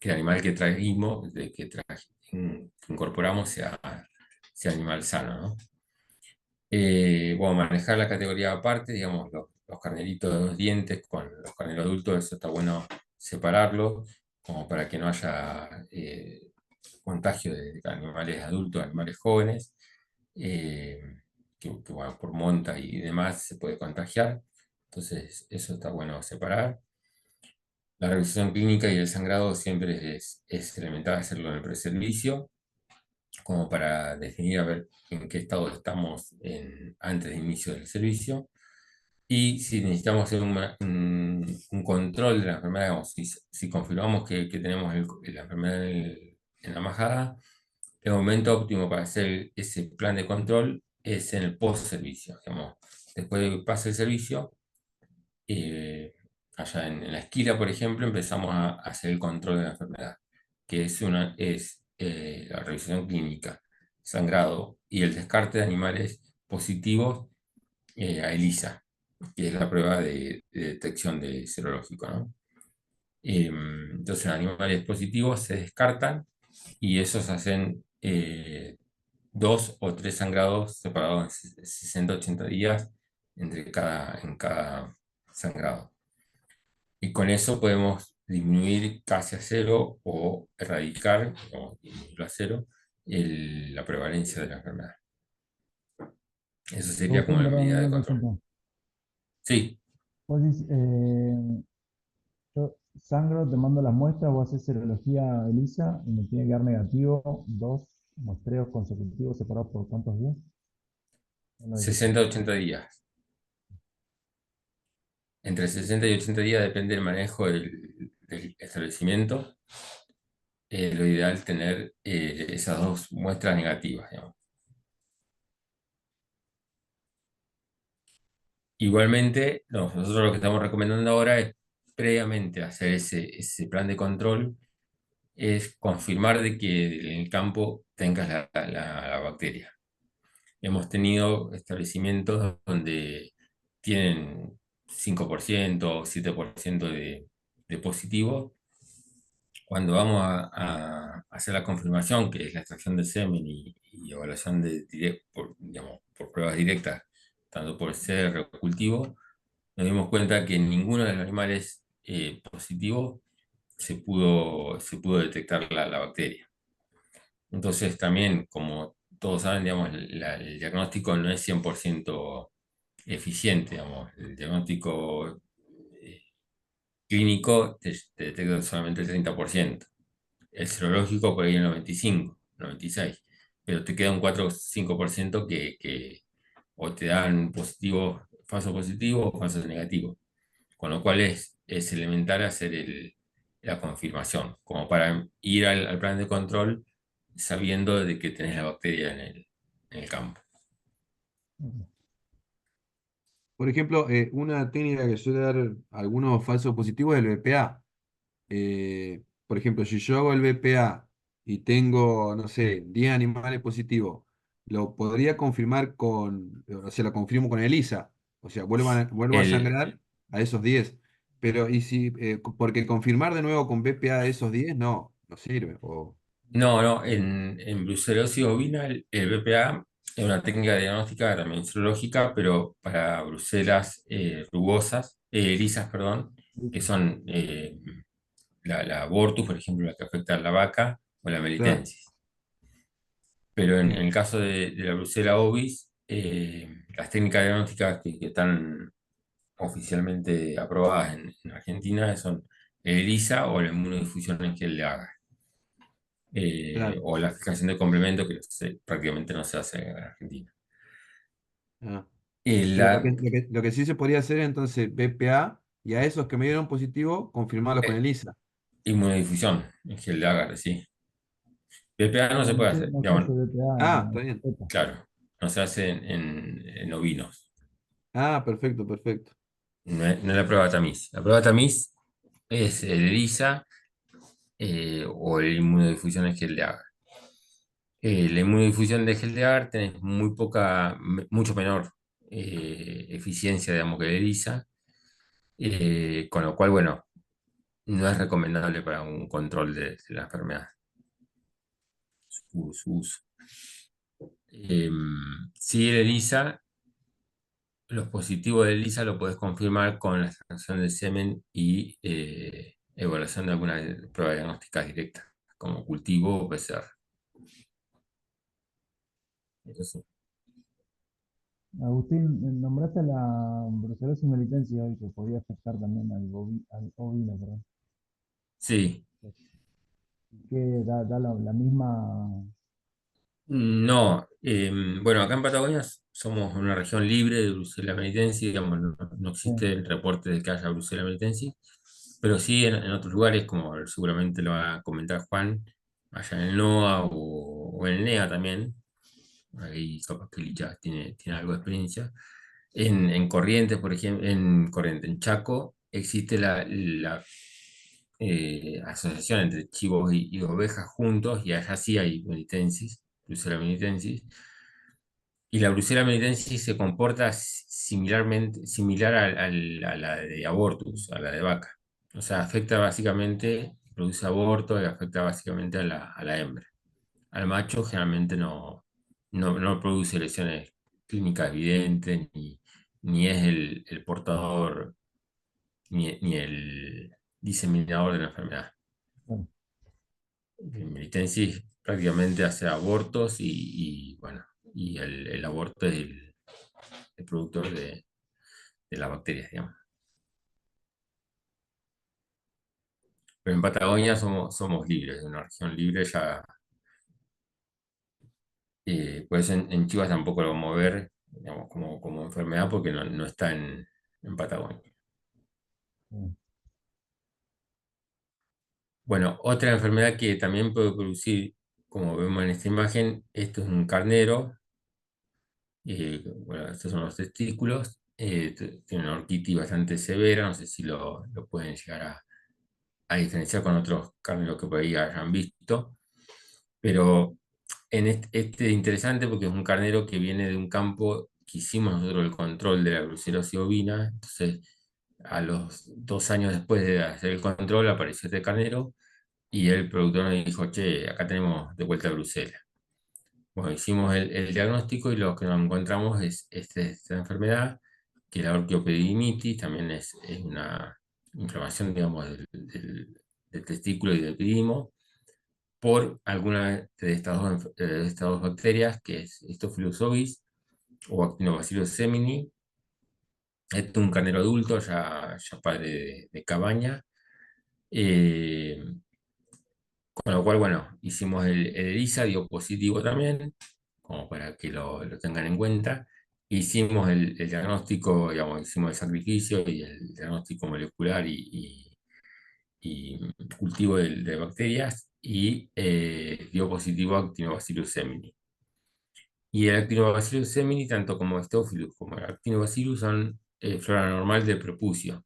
el animal que trajimos, que incorporamos sea animal sano, ¿no? Bueno, manejar la categoría aparte, digamos, los carneritos de 2 dientes con los carneros adultos, eso está bueno separarlos, como para que no haya contagio de animales adultos, animales jóvenes, bueno, por monta y demás se puede contagiar, entonces eso está bueno separar. La revisión clínica y el sangrado siempre es elemental hacerlo en el preservicio, como para definir a ver en qué estado estamos antes de inicio del servicio. Y si necesitamos hacer un control de la enfermedad, digamos, si confirmamos que tenemos la enfermedad en la majada, el momento óptimo para hacer ese plan de control es en el post-servicio. Después de que pase el servicio, allá en la esquila, por ejemplo, empezamos a hacer el control de la enfermedad, que es la revisión clínica, sangrado y el descarte de animales positivos a ELISA, que es la prueba de detección de serológico, ¿no? Entonces, animales positivos se descartan y esos hacen 2 o 3 sangrados separados en 60-80 días en cada sangrado. Y con eso podemos disminuir casi a cero o erradicar, o disminuirlo a cero, la prevalencia de la enfermedad. Eso sería como
Agustín,
la
perdón,
medida de
una
control.
consulta.
Sí,
Vos decís, yo sangro, te mando las muestras, vos haces serología ELISA y me tiene que dar negativo 2 muestreos consecutivos separados por ¿cuántos días? No lo dijiste.
60-80 días. Entre 60 y 80 días depende del manejo del establecimiento. Lo ideal es tener esas 2 muestras negativas, digamos. Igualmente, nosotros lo que estamos recomendando ahora es previamente hacer ese plan de control, es confirmar de que en el campo tengas la bacteria. Hemos tenido establecimientos donde tienen 5% o 7% de positivo. Cuando vamos a hacer la confirmación, que es la extracción de semen y evaluación digamos, por pruebas directas, tanto por PCR o cultivo, nos dimos cuenta que en ninguno de los animales positivos se pudo detectar la bacteria. Entonces también, como todos saben, digamos, el diagnóstico no es 100% eficiente, digamos. El diagnóstico eh, clínico te detecta solamente el 30%. El serológico por ahí el 95, 96. Pero te queda un 4 o 5% que o te dan positivo, falso positivo o falso negativo. Con lo cual es elemental hacer la confirmación, como para ir al plan de control sabiendo de que tenés la bacteria en el campo.
Por ejemplo, una técnica que suele dar algunos falsos positivos es el BPA. Por ejemplo, si yo hago el BPA y tengo, no sé, 10 animales positivos, lo podría confirmar o sea, lo confirmo con ELISA. O sea, vuelvo a
El,
sangrar a esos 10. Pero, ¿y si, porque confirmar de nuevo con BPA a esos 10 no sirve.
no, no, en brucelosis ovina el BPA es una técnica diagnóstica también serológica, pero para brucelas rugosas, lisas, perdón, que son la abortus, por ejemplo, la que afecta a la vaca, o la
Claro,
melitensis. Pero en
bien,
el caso de la brucela ovis, las técnicas diagnósticas que están oficialmente aprobadas en Argentina son el ELISA o la inmunodifusión en gel de agar,
claro.
o la fijación de complemento que prácticamente no se hace en Argentina.
Ah. Pero
La
lo que sí se podría hacer entonces, BPA, y a esos que me dieron positivo, confirmarlos con
eh,
ELISA.
inmunodifusión en gel de agar, sí. PPA no se
No,
puede hacer,
no se hace
digamos,
BPA
Ah, está
en
bien.
PETA.
claro, no se hace en ovinos.
Ah, perfecto, perfecto.
No es la prueba tamiz. La prueba tamiz es el ELISA o la inmunodifusión en gel de agar. La inmunodifusión de gel de agar tenés mucho menor eficiencia, digamos, que la ELISA, con lo cual, bueno, no es recomendable para un control de la enfermedad, su uso. Sí, el ELISA, los positivos de ELISA lo podés confirmar con la extracción de semen y evaluación de algunas pruebas diagnósticas directas, como cultivo o PCR. Eso sí.
Agustín, nombraste la brucelosis melitensis hoy que podía afectar también al ovino, perdón.
Sí.
Que da la misma.
No, bueno, acá en Patagonia somos una región libre de Brucella melitensis, digamos, no
Sí,
existe el reporte de que haya Brucella melitensis, pero sí en otros lugares, como seguramente lo va a comentar Juan, allá en el NOA o en el NEA también, ahí capaz que Licha tiene algo de experiencia. En Corrientes, por ejemplo, en Chaco, existe la asociación entre chivos y ovejas juntos, y allá sí hay melitensis, Brucella melitensis. Y la Brucella melitensis se comporta similar a la de abortus, a la de vaca. O sea, afecta básicamente, produce aborto y afecta básicamente a la hembra. Al macho generalmente no produce lesiones clínicas evidentes, ni es el portador, ni el diseminador de la enfermedad.
bueno,
El melitensis prácticamente hace abortos bueno, y el aborto es el productor de las bacterias, digamos. Pero en Patagonia somos libres, de una región libre, ya, por eso en Chivas tampoco lo vamos a ver, digamos, como enfermedad, porque no está en Patagonia.
sí.
Bueno, otra enfermedad que también puede producir, como vemos en esta imagen, esto es un carnero, bueno, estos son los testículos, tiene una orquitis bastante severa, no sé si lo pueden llegar a diferenciar con otros carneros que por ahí hayan visto, pero este es interesante porque es un carnero que viene de un campo que hicimos nosotros el control de la brucelosis ovina, entonces a los 2 años después de hacer el control apareció este carnero y el productor nos dijo, che, acá tenemos de vuelta a Brucela. Bueno, hicimos el diagnóstico y lo que nos encontramos es esta enfermedad que la orquiopedinitis también es una inflamación, digamos, del testículo y del epidimo por alguna de estas dos bacterias, que es Staphylococcus aureus o Actinobacillus semini. Este es un carnero adulto, ya padre de cabaña. eh, con lo cual, bueno, hicimos el ELISA, dio positivo también, como para que lo tengan en cuenta. Hicimos el diagnóstico, digamos, hicimos el sacrificio y el diagnóstico molecular y cultivo de bacterias y dio positivo a Actinobacillus semini. Y el Actinobacillus semini, tanto como Staphylococcus como el Actinobacillus, son flora normal del prepucio,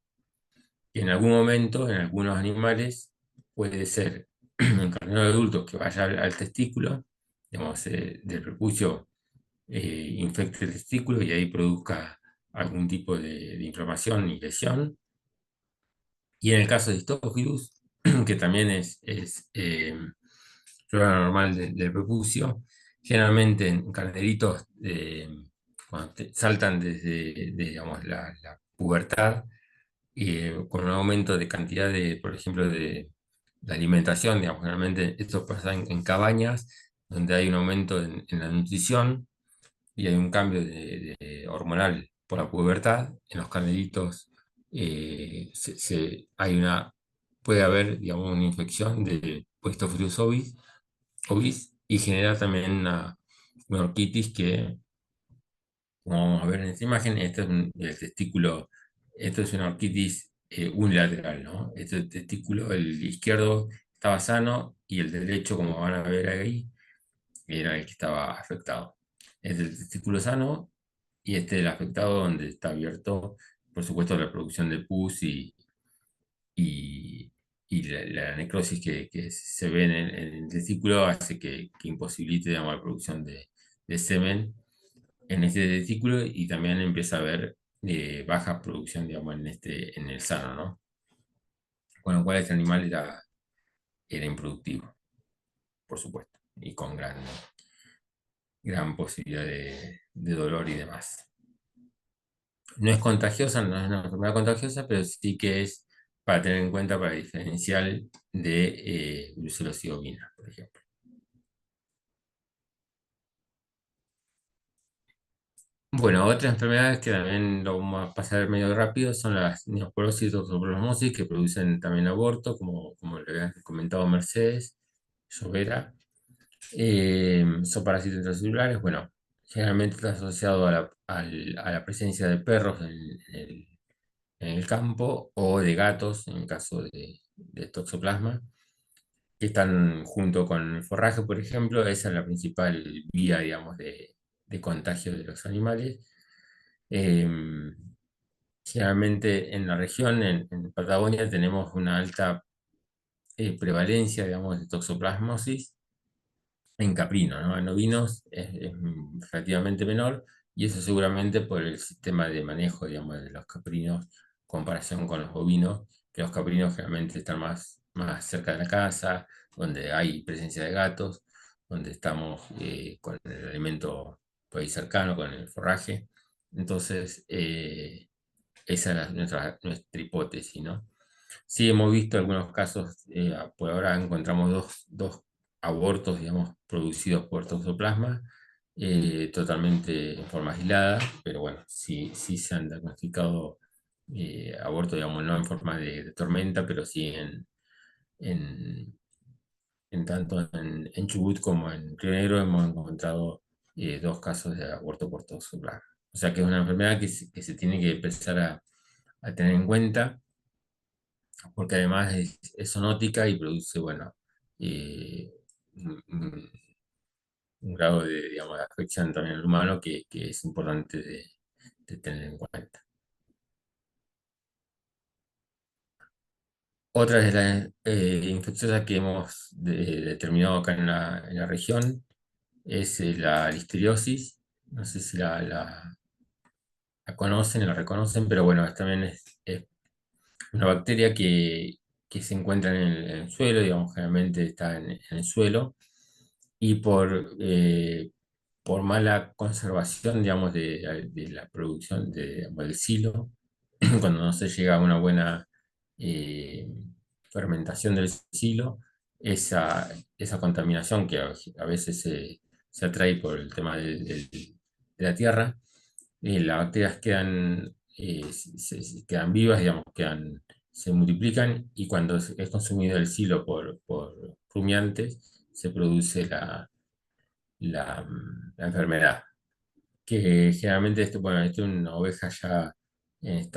que en algún momento, en algunos animales, puede ser en carneros adultos que vaya al testículo, digamos, del prepucio, infecte el testículo y ahí produzca algún tipo de inflamación y lesión. Y en el caso de Staphylococcus, que también es flora normal del prepucio, generalmente en carneritos cuando saltan desde digamos, la pubertad, con un aumento de cantidad de, por ejemplo, de alimentación, digamos, generalmente esto pasa en cabañas, donde hay un aumento en la nutrición y hay un cambio hormonal por la pubertad. En los carneritos puede haber, digamos, una infección de Staphylococcus aureus y genera también una orquitis que, como vamos a ver en esta imagen, este es el testículo, esto es una orquitis unilateral, ¿no? Este testículo, el izquierdo estaba sano y el derecho, como van a ver ahí, era el que estaba afectado. Este es el testículo sano y este es el afectado donde está abierto, por supuesto, la producción de pus y, y la necrosis que se ve en el testículo hace que imposibilite, digamos, la producción de semen en este testículo y también empieza a haber baja producción, digamos, en el sano, ¿no? Con lo cual este animal era improductivo, por supuesto, y con gran posibilidad de dolor y demás. No es contagiosa, no es una enfermedad contagiosa, pero sí que es para tener en cuenta para diferencial de brucelosis ovina, por ejemplo. Bueno, otras enfermedades que también lo vamos a pasar medio rápido son las neoporosis y toxoplasmosis que producen también aborto, como le había comentado Mercedes Llovera. Son parásitos intracelulares, bueno, generalmente está asociado a la presencia de perros en el campo o de gatos en el caso de toxoplasma, que están junto con el forraje, por ejemplo. Esa es la principal vía, digamos, de contagio de los animales. Em, Generalmente en la región, en Patagonia, tenemos una alta prevalencia, digamos, de toxoplasmosis en caprino, ¿no? En ovinos es relativamente menor y eso seguramente por el sistema de manejo, digamos, de los caprinos en comparación con los bovinos, que los caprinos generalmente están más cerca de la casa, donde hay presencia de gatos, donde estamos con el alimento por ahí cercano, con el forraje. Entonces, esa es nuestra hipótesis, ¿no? Sí, hemos visto algunos casos, por ahora encontramos dos abortos, digamos, producidos por toxoplasma, totalmente en forma aislada, pero bueno, sí se han diagnosticado abortos, digamos, no en forma de tormenta, pero sí en, en tanto en Chubut como en Río Negro hemos encontrado dos casos de aborto por toxoplasma. O sea que es una enfermedad que se tiene que empezar a tener en cuenta porque además es zoonótica y produce, bueno, eh, un grado de, digamos, de afección también al humano que es importante de tener en cuenta. Otra de las infecciosas que hemos determinado acá en la región es la listeriosis. No sé si la conocen, la reconocen, pero bueno, también es una bacteria que se encuentra en el suelo, digamos, generalmente está en el suelo, y por por mala conservación, digamos, de la producción digamos, del silo, cuando no se llega a una buena eh, fermentación del silo, esa contaminación que a veces se atrae por el tema de la tierra, las bacterias quedan vivas, digamos, se multiplican y cuando es consumido el silo por rumiantes, se produce la enfermedad. Que generalmente bueno, esto es una oveja ya en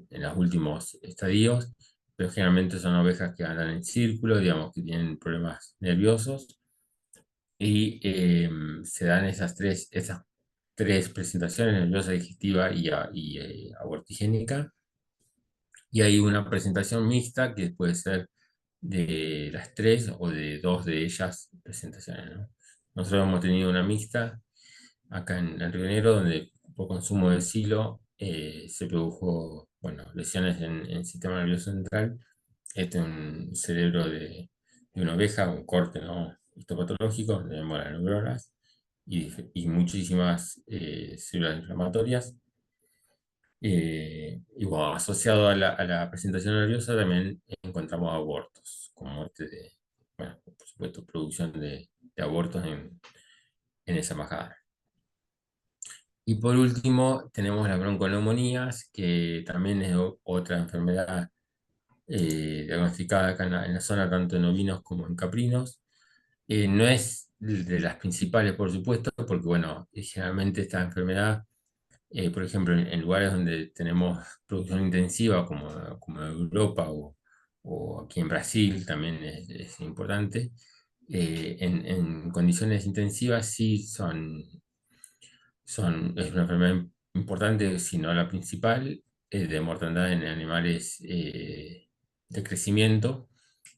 en los últimos estadios, pero generalmente son ovejas que andan en círculo, digamos, que tienen problemas nerviosos y se dan esas tres presentaciones, nerviosa, digestiva y abortigénica. Y hay una presentación mixta que puede ser de las tres o de dos de ellas presentaciones, ¿no? Nosotros hemos tenido una mixta acá en Río Negro, donde por consumo de silo se produjo, bueno, lesiones en el sistema nervioso central. Este es un cerebro de una oveja, un corte, ¿no? Histopatológico, tenemos las neuronas y muchísimas células inflamatorias. Y bueno, asociado a la presentación nerviosa también encontramos abortos, con muerte bueno, por supuesto, producción de abortos en esa majada. Y por último, tenemos las bronconeumonías, que también es otra enfermedad diagnosticada acá en la zona, tanto en ovinos como en caprinos. No es de las principales, por supuesto, porque bueno, generalmente esta enfermedad, por ejemplo, en lugares donde tenemos producción intensiva, como en Europa o aquí en Brasil, también es importante. En condiciones intensivas sí es una enfermedad importante, si no la principal, de mortandad en animales de crecimiento,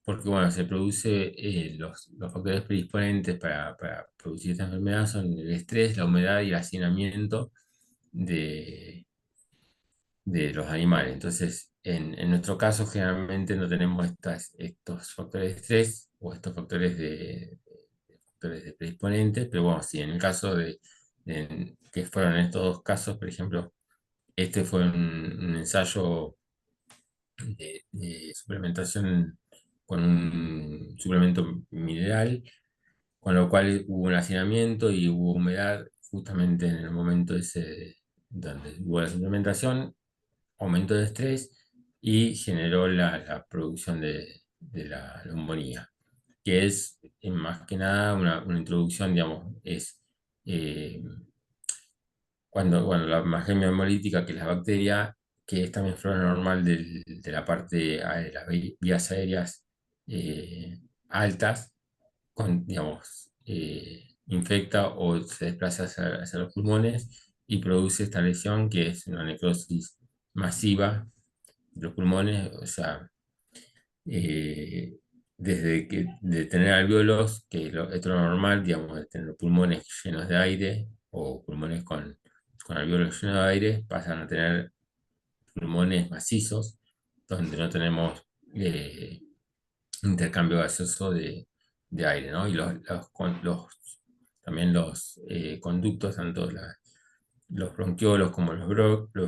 porque bueno, se produce, los factores predisponentes para producir esta enfermedad son el estrés, la humedad y el hacinamiento de, de los animales. Entonces, en nuestro caso, generalmente no tenemos estos factores de estrés o estos factores de predisponentes, pero bueno, sí, en el caso que fueron estos dos casos, por ejemplo, este fue un ensayo de suplementación con un suplemento mineral, con lo cual hubo un hacinamiento y hubo humedad justamente en el momento ese donde hubo la suplementación, aumento de estrés y generó la producción de la neumonía, que es más que nada una introducción, digamos, es eh, cuando, bueno, la magemia hemolítica, que es la bacteria, que es también flora normal de la parte de las vías aéreas altas, digamos, infecta o se desplaza hacia los pulmones y produce esta lesión que es una necrosis masiva de los pulmones, o sea, eh, desde que de tener alvéolos, que esto es lo normal, digamos, de tener pulmones llenos de aire o pulmones con alvéolos llenos de aire, pasan a tener pulmones macizos, donde no tenemos intercambio gaseoso de aire, ¿no? Y también los conductos, tanto los bronquiolos como los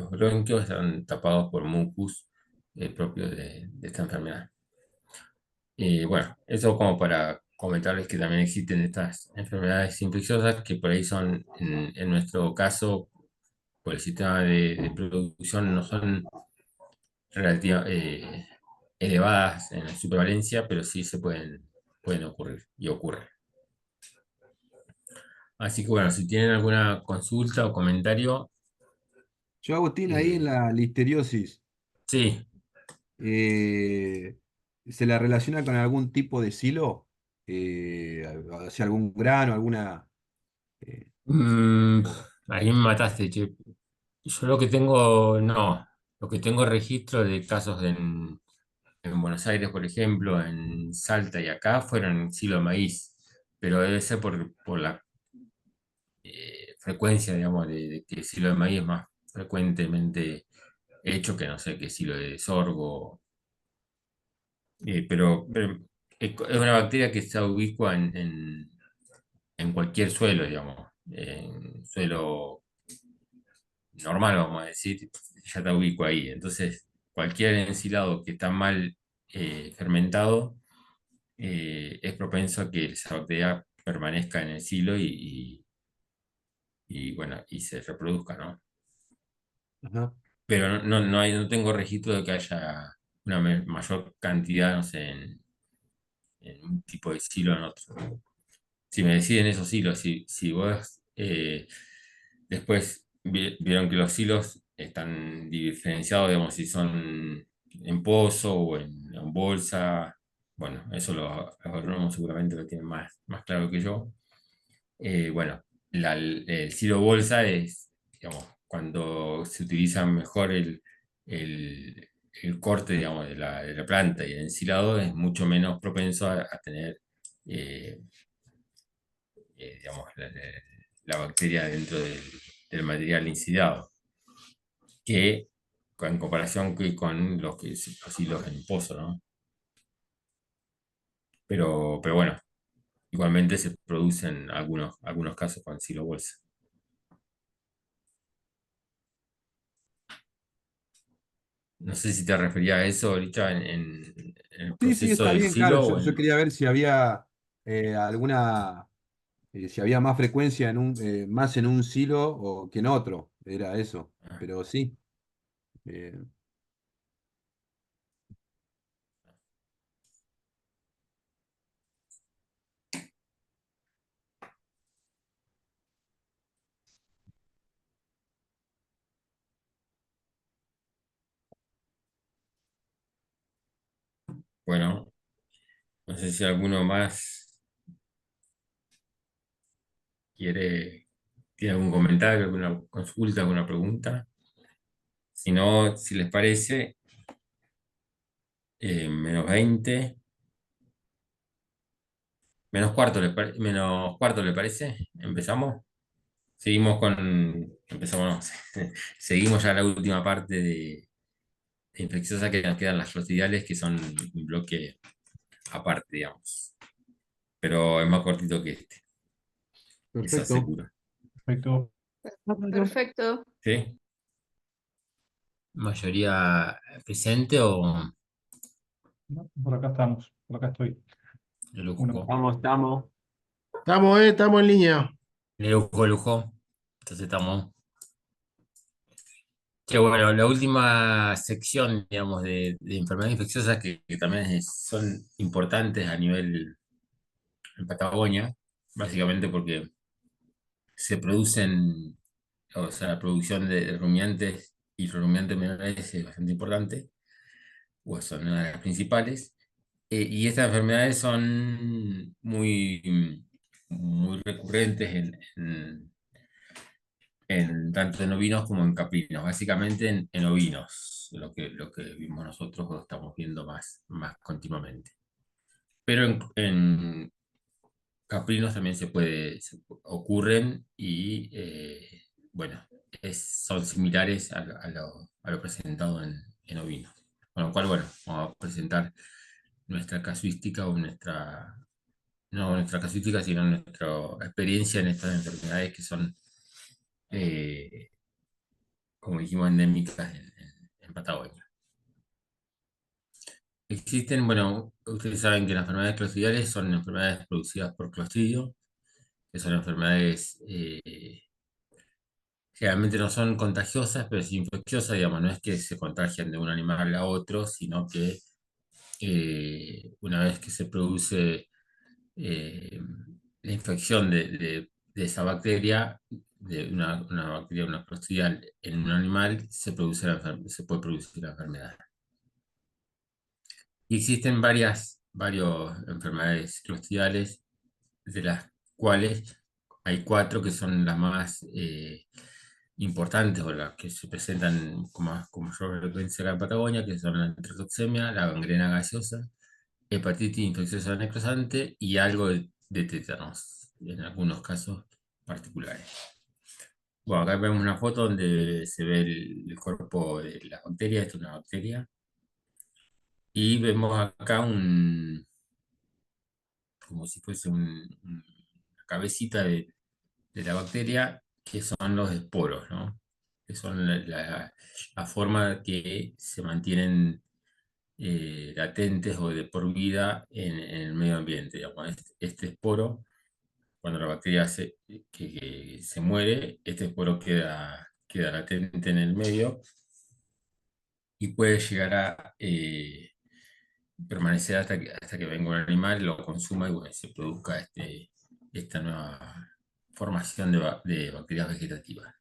bronquios, están tapados por mucus propio de esta enfermedad. Bueno, eso como para comentarles que también existen estas enfermedades infecciosas que por ahí son, en nuestro caso, por el sistema de producción, no son elevadas en su prevalencia, pero sí pueden ocurrir y ocurren. Así que bueno, si tienen alguna consulta o comentario,
Yo, Agustín, ahí en
eh,
la listeriosis,
sí.
eh, ¿se la relaciona con algún tipo de silo? ¿Hacia algún grano, alguna... eh,
Mm,
o-
ahí me mataste, che. Yo lo que tengo, no, lo que tengo registro de casos en Buenos Aires, por ejemplo, en Salta y acá, fueron silo de maíz, pero debe ser por la frecuencia, digamos, de que el silo de maíz es más frecuentemente hecho que, no sé, que silo de sorgo. Pero es una bacteria que está ubicua en cualquier suelo, digamos, en suelo normal, vamos a decir, ya te ubico ahí. Entonces, cualquier ensilado que está mal fermentado es propenso a que esa bacteria permanezca en el silo bueno, y se reproduzca, ¿no?
Ajá.
Pero no tengo registro de que haya una mayor cantidad, no sé, en un tipo de silo o en otro. Si me deciden esos hilos, si vos después vieron que los hilos están diferenciados, digamos, si son en pozo o en bolsa, bueno, eso los agrónomos seguramente lo tienen más claro que yo. Bueno, el silo bolsa es, digamos, cuando se utiliza mejor el corte, digamos, de la planta y el ensilado es mucho menos propenso a tener eh, digamos, la bacteria dentro del material incidado, que en comparación con los hilos en pozo, ¿no? Pero bueno, igualmente se producen algunos casos con silo bolsa. No sé si te refería a eso ahorita en el
Sí, sí,
proceso
está
del
bien, claro.
silo
Yo,
o
yo
en...
quería ver si había alguna, si había más frecuencia más en un silo o que en otro. Era eso. Pero sí. eh,
Bueno, no sé si alguno más tiene algún comentario, alguna consulta, alguna pregunta. Si no, si les parece, -20. Menos cuarto, ¿le parece? ¿Empezamos? Empezamos, no, seguimos ya la última parte de infecciosa que nos quedan las clostridiales, que son un bloque aparte, digamos. Pero es más cortito que este, es
perfecto.
seguro.
Perfecto.
Perfecto.
¿Sí? ¿Mayoría presente o
No, por acá estamos, por acá estoy.
el lujo?
Uno.
Estamos.
Estamos en línea.
El lujo. Entonces estamos. Que bueno, la última sección, digamos, de enfermedades infecciosas que también son importantes a nivel en Patagonia, básicamente porque se producen, o sea, la producción de rumiantes y rumiantes menores es bastante importante, o son una de las principales, y estas enfermedades son muy recurrentes tanto en ovinos como en caprinos, básicamente en ovinos, lo que vimos nosotros o estamos viendo más continuamente. Pero en caprinos también ocurren y, bueno, son similares a lo presentado en ovinos. Con lo cual, bueno, vamos a presentar nuestra casuística no nuestra casuística, sino nuestra experiencia en estas enfermedades que son, eh, como dijimos, endémicas en Patagonia. Existen, bueno, ustedes saben que las enfermedades clostridiales son enfermedades producidas por Clostridio, que son enfermedades generalmente no son contagiosas, pero sí infecciosas, digamos, no es que se contagian de un animal a otro, sino que una vez que se produce eh, la infección de esa bacteria, de una bacteria, una clostridial en un animal, se puede producir la enfermedad. Y existen varias enfermedades clostridiales, de las cuales hay cuatro que son las más importantes o las que se presentan con mayor frecuencia acá en Patagonia, que son la enterotoxemia, la gangrena gaseosa, hepatitis infecciosa necrosante y algo de tétanos, en algunos casos particulares. Bueno, acá vemos una foto donde se ve el cuerpo de la bacteria, esto es una bacteria, y vemos acá como si fuese una cabecita de la bacteria, que son los esporos, ¿no? Que son la forma que se mantienen latentes o de por vida en el medio ambiente. Digamos. Este esporo, cuando la bacteria que se muere, este esporo queda latente en el medio y puede llegar a permanecer hasta que venga un animal, lo consuma y bueno, se produzca esta nueva formación de bacterias vegetativas.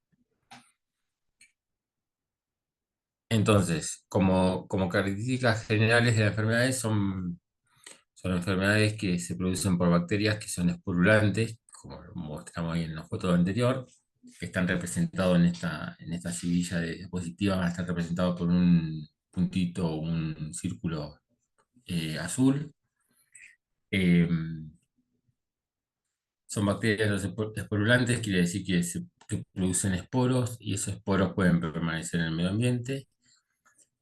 Entonces, como características generales de las enfermedades son enfermedades que se producen por bacterias que son esporulantes, como lo mostramos ahí en la foto anterior, que están representados en esta siguilla de diapositiva, van a estar representados por un puntito o un círculo azul. Son bacterias esporulantes, quiere decir que producen esporos y esos esporos pueden permanecer en el medio ambiente.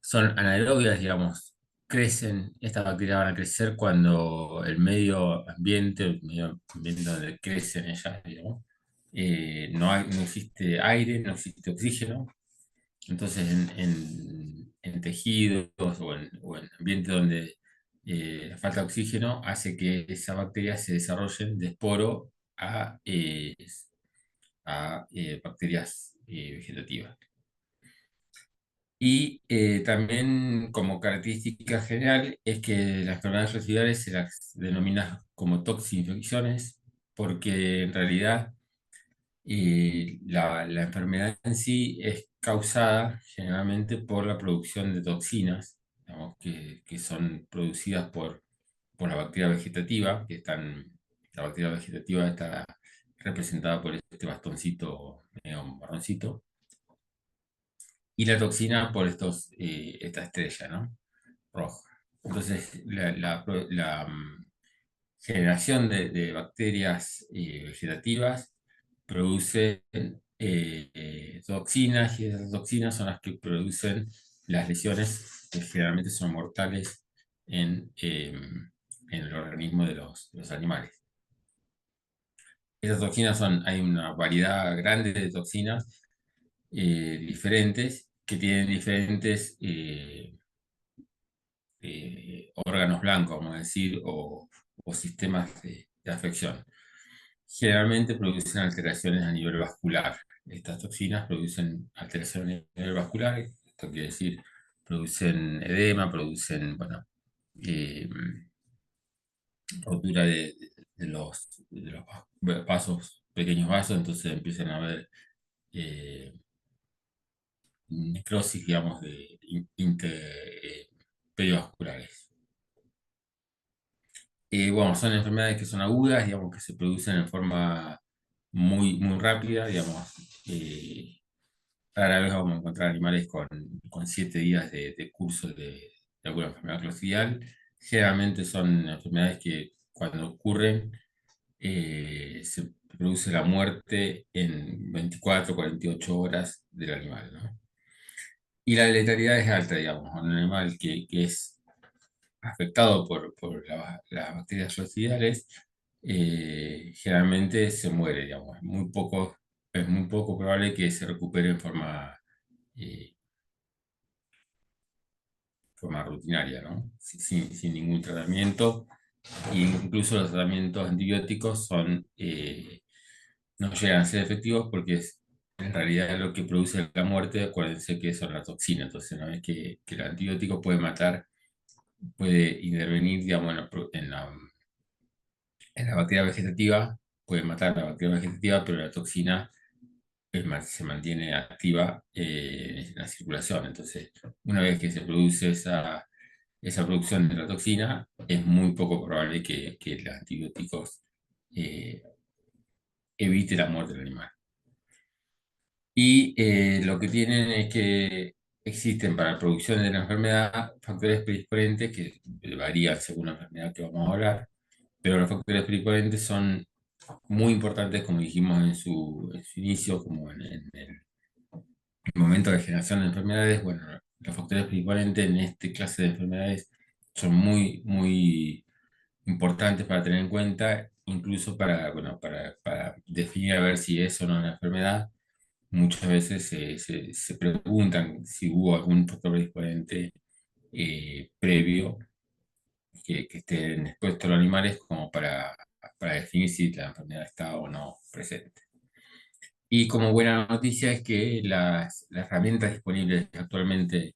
Son anaerobias, digamos, estas bacterias van a crecer cuando el medio ambiente donde crecen ellas, digamos, no existe aire, no existe oxígeno. Entonces, en tejidos o en ambientes donde la falta de oxígeno hace que esas bacterias se desarrollen de esporo a bacterias vegetativas. Y también como característica general es que las enfermedades residuales se las denomina como toxinfecciones, porque en realidad la enfermedad en sí es causada generalmente por la producción de toxinas, digamos, que son producidas por la bacteria vegetativa, la bacteria vegetativa está representada por este bastoncito medio marroncito, y la toxina por esta estrella, ¿no? Roja. Entonces, la generación de bacterias vegetativas producen toxinas, y esas toxinas son las que producen las lesiones que generalmente son mortales en el organismo de los animales. Esas toxinas hay una variedad grande de toxinas diferentes que tienen diferentes órganos blancos, vamos a decir, o sistemas de afección. Generalmente producen alteraciones a nivel vascular. Estas toxinas producen alteraciones a nivel vascular, esto quiere decir, producen edema, producen, bueno, rotura de los vasos, pequeños vasos, entonces empiezan a haber necrosis, digamos, perivasculares. Bueno, son enfermedades que son agudas, digamos, que se producen en forma muy, muy rápida, digamos. Rara vez vamos a encontrar animales con 7 días de curso de alguna enfermedad clostridial. Generalmente son enfermedades que cuando ocurren se produce la muerte en 24 48 horas del animal, ¿no? Y la letalidad es alta, digamos. Un animal que es afectado por las bacterias clostridiales generalmente se muere, digamos. Es muy poco probable que se recupere en eh, forma rutinaria, ¿no? Sin ningún tratamiento. E incluso los tratamientos antibióticos no llegan a ser efectivos porque en realidad lo que produce la muerte, acuérdense que son las toxinas. Entonces, una vez que el antibiótico puede intervenir, digamos, en la bacteria vegetativa, puede matar la bacteria vegetativa, pero la toxina se mantiene activa en la circulación. Entonces, una vez que se produce esa producción de la toxina, es muy poco probable que los antibióticos evite la muerte del animal. Y lo que tienen es que existen para la producción de la enfermedad factores predisponentes que varían según la enfermedad que vamos a hablar, pero los factores predisponentes son muy importantes, como dijimos en su inicio, como en el momento de generación de enfermedades. Bueno, los factores predisponentes en esta clase de enfermedades son muy, muy importantes para tener en cuenta incluso bueno, para definir a ver si es o no una enfermedad, muchas veces se preguntan si hubo algún factor predisponente previo que estén expuestos los animales como para definir si la enfermedad está o no presente. Y como buena noticia es que las herramientas disponibles actualmente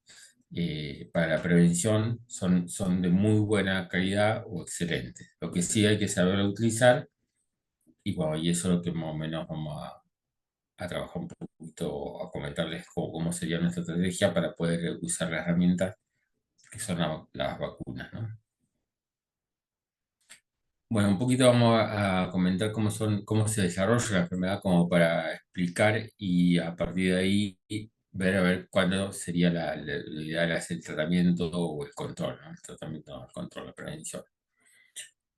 para la prevención son de muy buena calidad o excelentes. Lo que sí hay que saber utilizar, y bueno, y eso es lo que más o menos vamos a trabajar un poquito, a comentarles cómo sería nuestra estrategia para poder usar las herramientas que son las vacunas, ¿no? Bueno, un poquito vamos a comentar cómo se desarrolla la enfermedad, como para explicar y a partir de ahí ver a ver cuándo sería lo ideal hacer el tratamiento o el control, ¿no? El tratamiento, el control, la prevención.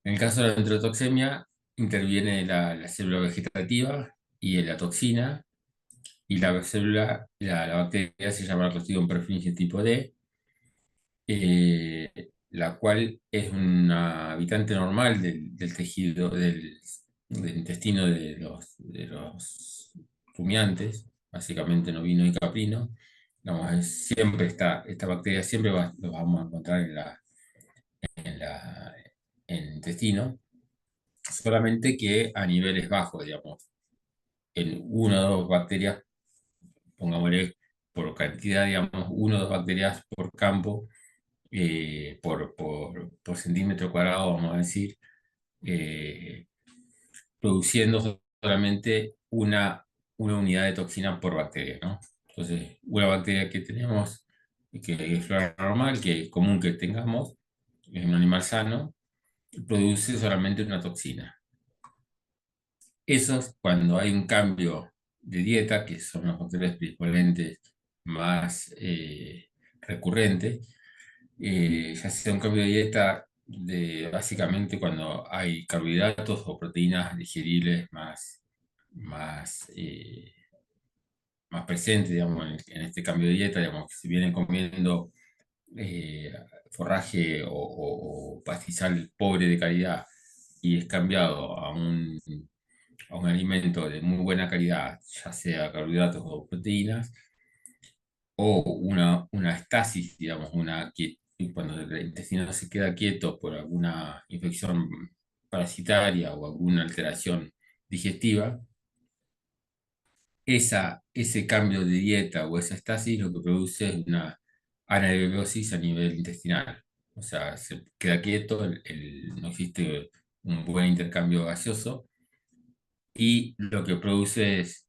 En el caso de la enterotoxemia, interviene la célula vegetativa y la toxina, y la bacteria se llama Clostridium perfringens tipo D, la cual es una habitante normal del tejido, del intestino de los rumiantes, básicamente novino y caprino. Digamos, siempre esta bacteria siempre lo vamos a encontrar en el intestino, solamente que a niveles bajos, digamos, en una o dos bacterias, pongámosle por cantidad, digamos, una o dos bacterias por campo, por centímetro cuadrado, vamos a decir, eh, produciendo solamente una unidad de toxina por bacteria, ¿no? Entonces, una bacteria que tenemos, que es flora normal, que es común que tengamos, en un animal sano, produce solamente una toxina. Eso es cuando hay un cambio de dieta, que son los factores predisponentes más recurrentes, ya sea un cambio de dieta básicamente cuando hay carbohidratos o proteínas digeribles más presentes, digamos, en este cambio de dieta, digamos, que si vienen comiendo eh, forraje o pastizal pobre de calidad y es cambiado a un alimento de muy buena calidad, ya sea carbohidratos o proteínas, o una estasis, digamos, cuando el intestino se queda quieto por alguna infección parasitaria o alguna alteración digestiva, ese cambio de dieta o esa estasis lo que produce es una anaerobiosis a nivel intestinal. O sea, se queda quieto, no existe un buen intercambio gaseoso y lo que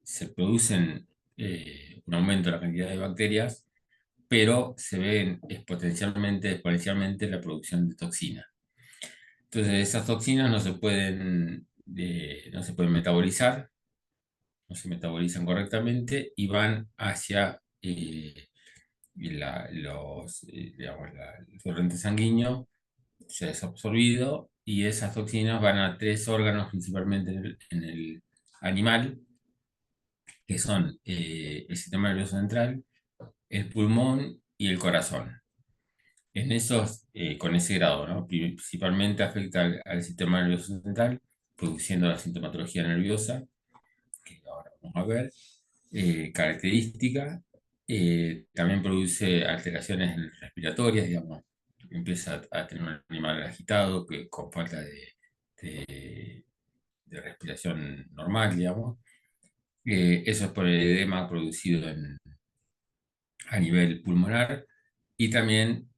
se producen un aumento de la cantidad de bacterias, pero se ve exponencialmente la producción de toxinas. Entonces, esas toxinas no se pueden metabolizar, no se metabolizan correctamente y van hacia el torrente sanguíneo, se es absorbido y esas toxinas van a tres órganos principalmente en el animal, que son el sistema nervioso central, el pulmón y el corazón. Con ese grado, ¿no? Principalmente afecta al sistema nervioso central, produciendo la sintomatología nerviosa, que ahora vamos a ver, característica. También produce alteraciones respiratorias, digamos, empieza a tener un animal agitado, con falta de- de respiración normal, digamos. Eso es por el edema producido a nivel pulmonar. Y también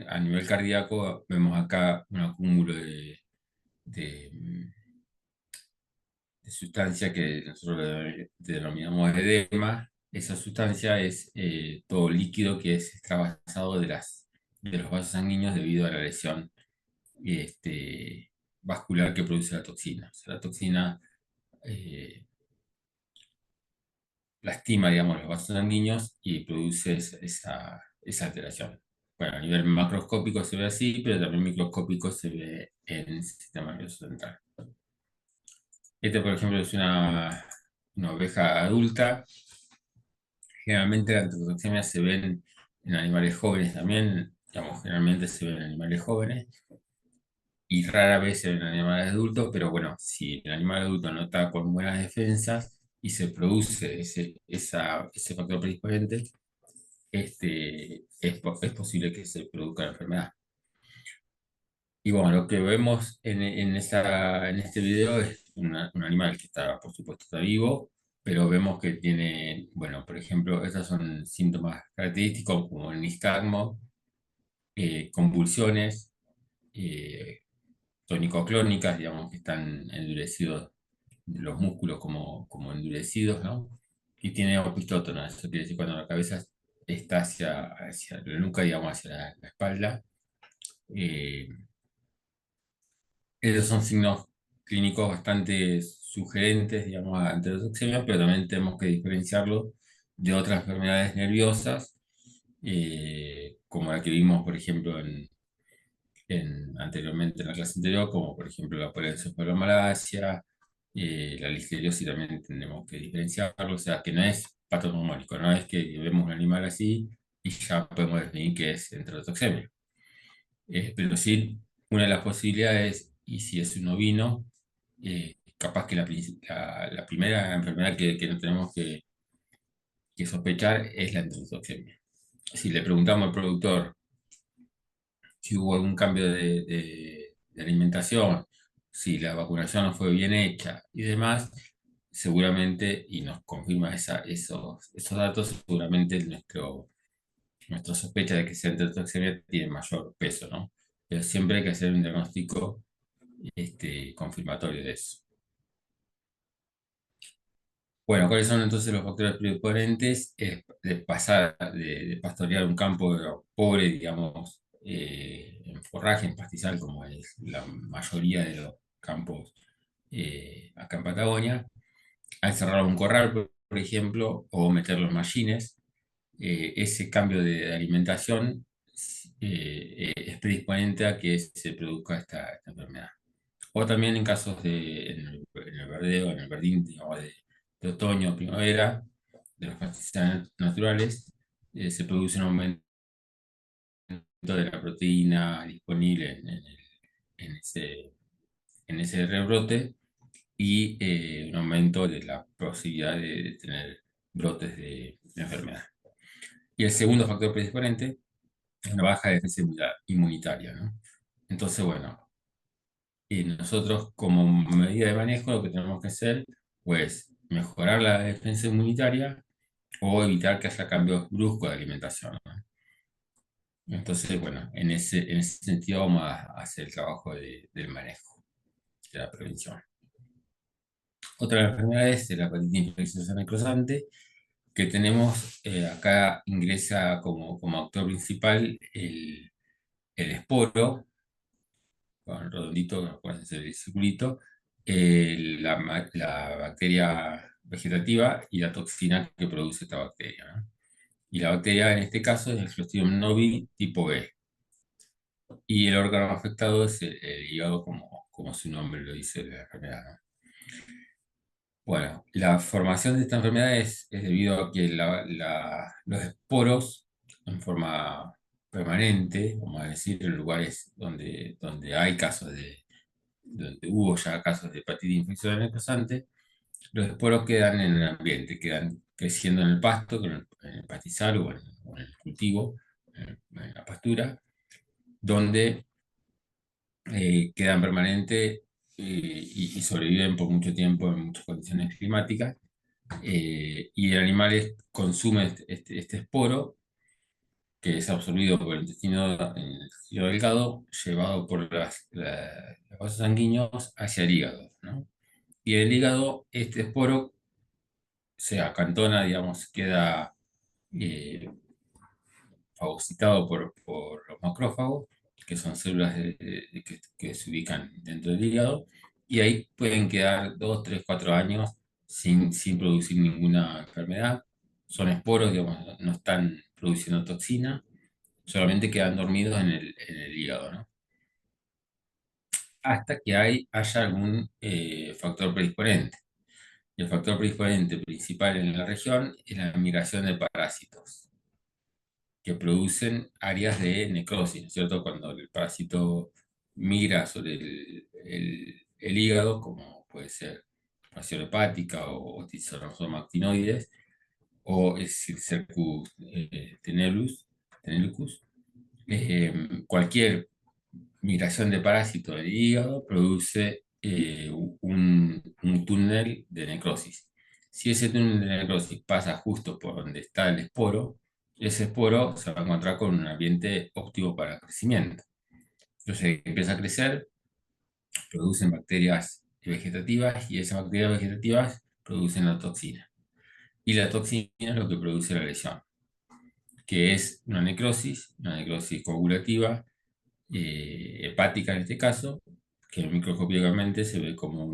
a nivel cardíaco vemos acá un acúmulo de- de sustancia que nosotros denominamos edema. Esa sustancia es todo líquido que es extravasado de los vasos sanguíneos debido a la lesión vascular que produce la toxina. O sea, la toxina eh, lastima, digamos, los vasos sanguíneos y produce esa alteración. Bueno, a nivel macroscópico se ve así, pero también microscópico se ve en el sistema nervioso central. Esta, por ejemplo, es una oveja adulta. Generalmente la enterotoxemia se ven en animales jóvenes también, digamos, generalmente se ven en animales jóvenes. y rara vez en animales adultos, pero bueno, si el animal adulto no está con buenas defensas y se produce ese factor predisponente, es posible que se produzca la enfermedad. Y bueno, lo que vemos en este video es un animal que está, por supuesto, está vivo, pero vemos que tiene, bueno, por ejemplo, estos son síntomas característicos como el nistagmo, convulsiones, eh, tónico-clónicas, digamos, que están endurecidos, los músculos como endurecidos, ¿no? Y tiene opistótona, eso quiere decir cuando la cabeza está hacia la nuca, digamos, hacia la espalda. eh, Esos son signos clínicos bastante sugerentes, digamos, ante la toxemia, pero también tenemos que diferenciarlo de otras enfermedades nerviosas, como la que vimos, por ejemplo, anteriormente en la clase anterior, como por ejemplo la polenencefalomalacia, la listeriosis también tenemos que diferenciarlo, o sea, que no es patognomónico, no es que vemos un animal así y ya podemos definir que es enterotoxemia. Pero sí, una de las posibilidades, y si es un ovino, capaz que la primera enfermedad que no tenemos que sospechar es la enterotoxemia. Si le preguntamos al productor si hubo algún cambio de alimentación, si la vacunación no fue bien hecha y demás, seguramente, y nos confirma esos datos, seguramente nuestra sospecha de que sea enterotoxemia tiene mayor peso, ¿no? Pero siempre hay que hacer un diagnóstico confirmatorio de eso. Bueno, ¿cuáles son entonces los factores predisponentes? De pasar, de pastorear un campo pobre, digamos, en forraje, en pastizal, como es la mayoría de los campos acá en Patagonia, a encerrar un corral, por ejemplo, o meter los mallines. Ese cambio de alimentación es predisponente a que se produzca esta enfermedad. O también en casos en el verdeo, en el verdín, digamos, de otoño o primavera, de los pastizales naturales, se produce un aumento de la proteína disponible en ese, en ese rebrote y un aumento de la posibilidad de tener brotes de enfermedad. Y el segundo factor predisponente es una baja defensa inmunitaria, ¿no? Entonces, bueno, y nosotros como medida de manejo lo que tenemos que hacer, pues, mejorar la defensa inmunitaria o evitar que haya cambios bruscos de alimentación, ¿no? Entonces, bueno, en ese sentido vamos a hacer el trabajo del manejo, de la prevención. Otra enfermedad es la hepatitis infecciosa necrosante, que tenemos acá ingresa como actor principal el esporo, con el redondito, con el circulito, la bacteria vegetativa y la toxina que produce esta bacteria, ¿no? Y la bacteria en este caso es el Clostridium novi tipo B. Y el órgano afectado es el hígado, como su nombre lo dice la enfermedad, ¿no? Bueno, la formación de esta enfermedad es debido a que los esporos, en forma permanente, vamos a decir, en lugares donde hay donde hubo ya casos de hepatitis infecciosa necrosante, los esporos quedan en el ambiente, quedan creciendo en el pasto, en el pastizal o en el cultivo, en la pastura, donde quedan permanentes y sobreviven por mucho tiempo en muchas condiciones climáticas. Y el animal consume este esporo, que es absorbido por en el intestino delgado, llevado por los vasos sanguíneos hacia el hígado, ¿no? Y el hígado, este esporo se acantona, digamos, queda eh, fagocitado por los macrófagos, que son células que se ubican dentro del hígado, y ahí pueden quedar 2, 3, 4 años sin producir ninguna enfermedad. Son esporos, digamos, no están produciendo toxina, solamente quedan dormidos en el hígado, ¿no? Hasta que haya algún factor predisponente. Y el factor predisponente principal en la región es la migración de parásitos, que producen áreas de necrosis, ¿no es cierto? Cuando el parásito migra sobre el hígado, como puede ser acción hepática o tixanosoma actinoides, o el Circercus tenelucus. Cualquier migración de parásito del hígado produce un túnel de necrosis. Si ese túnel de necrosis pasa justo por donde está el esporo, ese esporo se va a encontrar con un ambiente óptimo para el crecimiento. Entonces empieza a crecer, producen bacterias vegetativas y esas bacterias vegetativas producen la toxina. Y la toxina es lo que produce la lesión, que es una necrosis coagulativa, hepática en este caso, que microscópicamente se ve como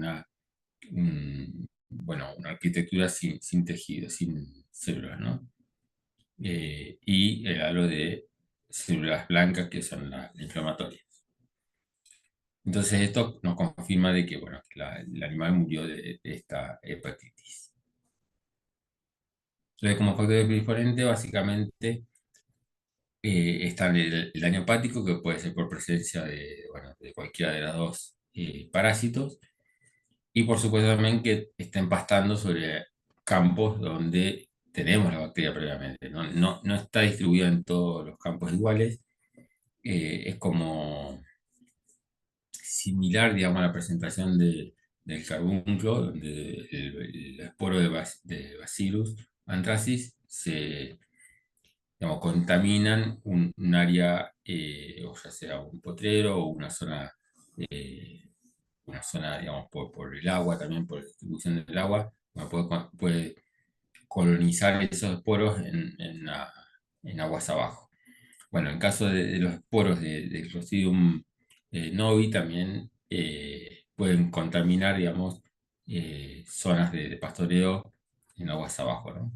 bueno, una arquitectura sin tejido, sin células, ¿no? Y el halo de células blancas que son las inflamatorias. Entonces esto nos confirma de que, bueno, el animal murió de esta hepatitis. Entonces, como factor predisponente, básicamente está el daño hepático, que puede ser por presencia bueno, de cualquiera de las dos parásitos, y por supuesto también que estén pastando sobre campos donde tenemos la bacteria previamente. No está distribuida en todos los campos iguales, es como similar, digamos, a la presentación del carbunclo, donde el esporo de Bacillus anthracis digamos, contaminan un área, o ya sea un potrero o una zona, digamos, por el agua, también por la distribución del agua, puede colonizar esos esporos en aguas abajo. Bueno, en caso de los esporos de Clostridium novi también pueden contaminar, digamos, zonas de pastoreo en aguas abajo, ¿no?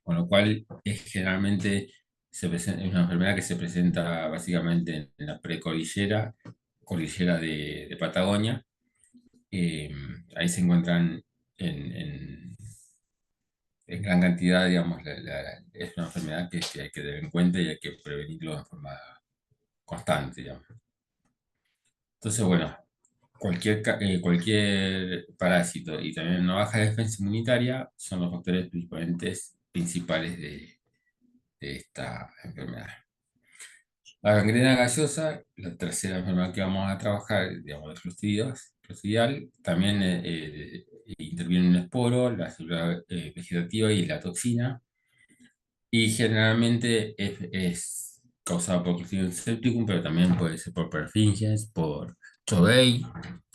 Con lo cual generalmente es una enfermedad que se presenta básicamente en la precordillera, cordillera de Patagonia. Ahí se encuentran en, en gran cantidad, digamos, es una enfermedad que hay que tener en cuenta y hay que prevenirlo de forma constante, digamos. Entonces, bueno, cualquier parásito y también una baja defensa inmunitaria son los factores predisponentes principales de esta enfermedad. La gangrena gaseosa, la tercera enfermedad que vamos a trabajar, digamos, de clostridial, también interviene un esporo, la célula vegetativa y la toxina, y generalmente es causada por Clostridium septicum, pero también puede ser por Perfringens, por Chovei,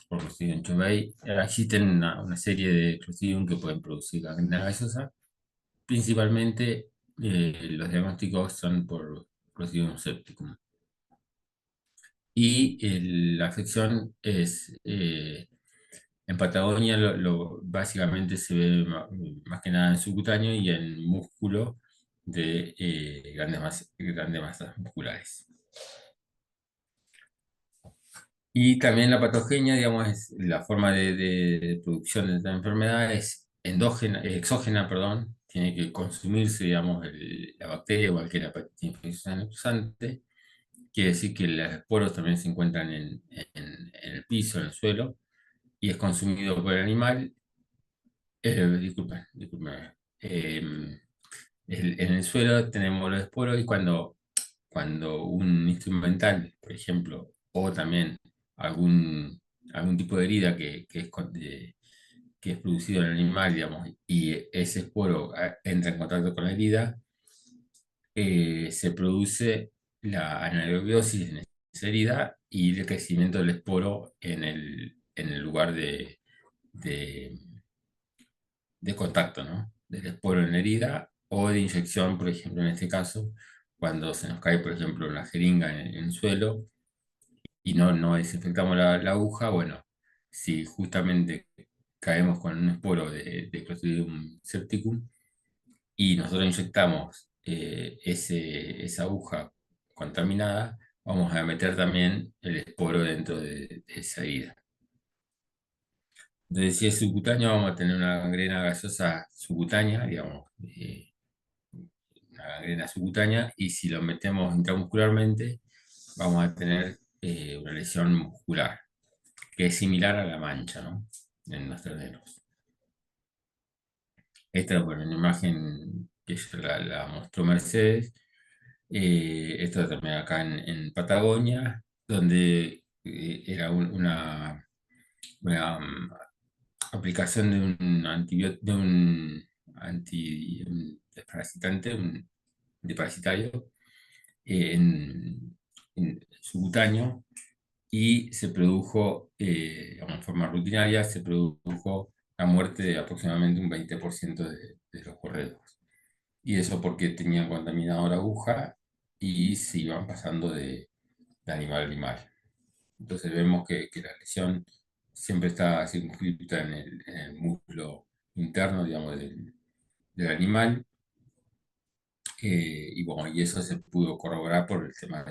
por Clostridium Chovei. Existen una serie de Clostridium que pueden producir gangrena gaseosa. Principalmente los diagnósticos son por Clostridium septicum. Y la afección es, en Patagonia básicamente se ve más que nada en subcutáneo y en músculo de grandes masas musculares. Y también la patogenia, digamos, es la forma de producción de esta enfermedad es exógena, perdón, tiene que consumirse, digamos, la bacteria o cualquier hepatitis infecciosa causante. Quiere decir que los esporos también se encuentran en el piso, en el suelo, y es consumido por el animal. Disculpen. En el suelo tenemos los esporos y cuando un instrumental, por ejemplo, o también algún tipo de herida que es producido en el animal, digamos, y ese esporo entra en contacto con la herida, se produce la anaerobiosis en esa herida y el crecimiento del esporo en el lugar de contacto, ¿no? Del esporo en la herida o de inyección, por ejemplo, en este caso, cuando se nos cae, por ejemplo, una jeringa en el suelo y no desinfectamos la aguja, bueno, si justamente caemos con un esporo de Clostridium septicum y nosotros inyectamos esa aguja contaminada, vamos a meter también el esporo dentro de esa herida. Entonces, si es subcutáneo, vamos a tener una gangrena gaseosa subcutánea, digamos, una gangrena subcutánea, y si lo metemos intramuscularmente, vamos a tener una lesión muscular, que es similar a la mancha, ¿no? En los terneros. Esta es una imagen que la mostró Mercedes. Esto también acá en Patagonia, donde era una, aplicación de un antibiótico, de un desparasitante, un antiparasitario, en subcutáneo, y se produjo, digamos, en forma rutinaria, se produjo la muerte de aproximadamente un 20% de los borregos. Y eso porque tenían contaminado la aguja y se iban pasando de animal a animal. Entonces vemos que la lesión siempre está circunscrita en el muslo interno, digamos, del animal. Y bueno, y eso se pudo corroborar por el tema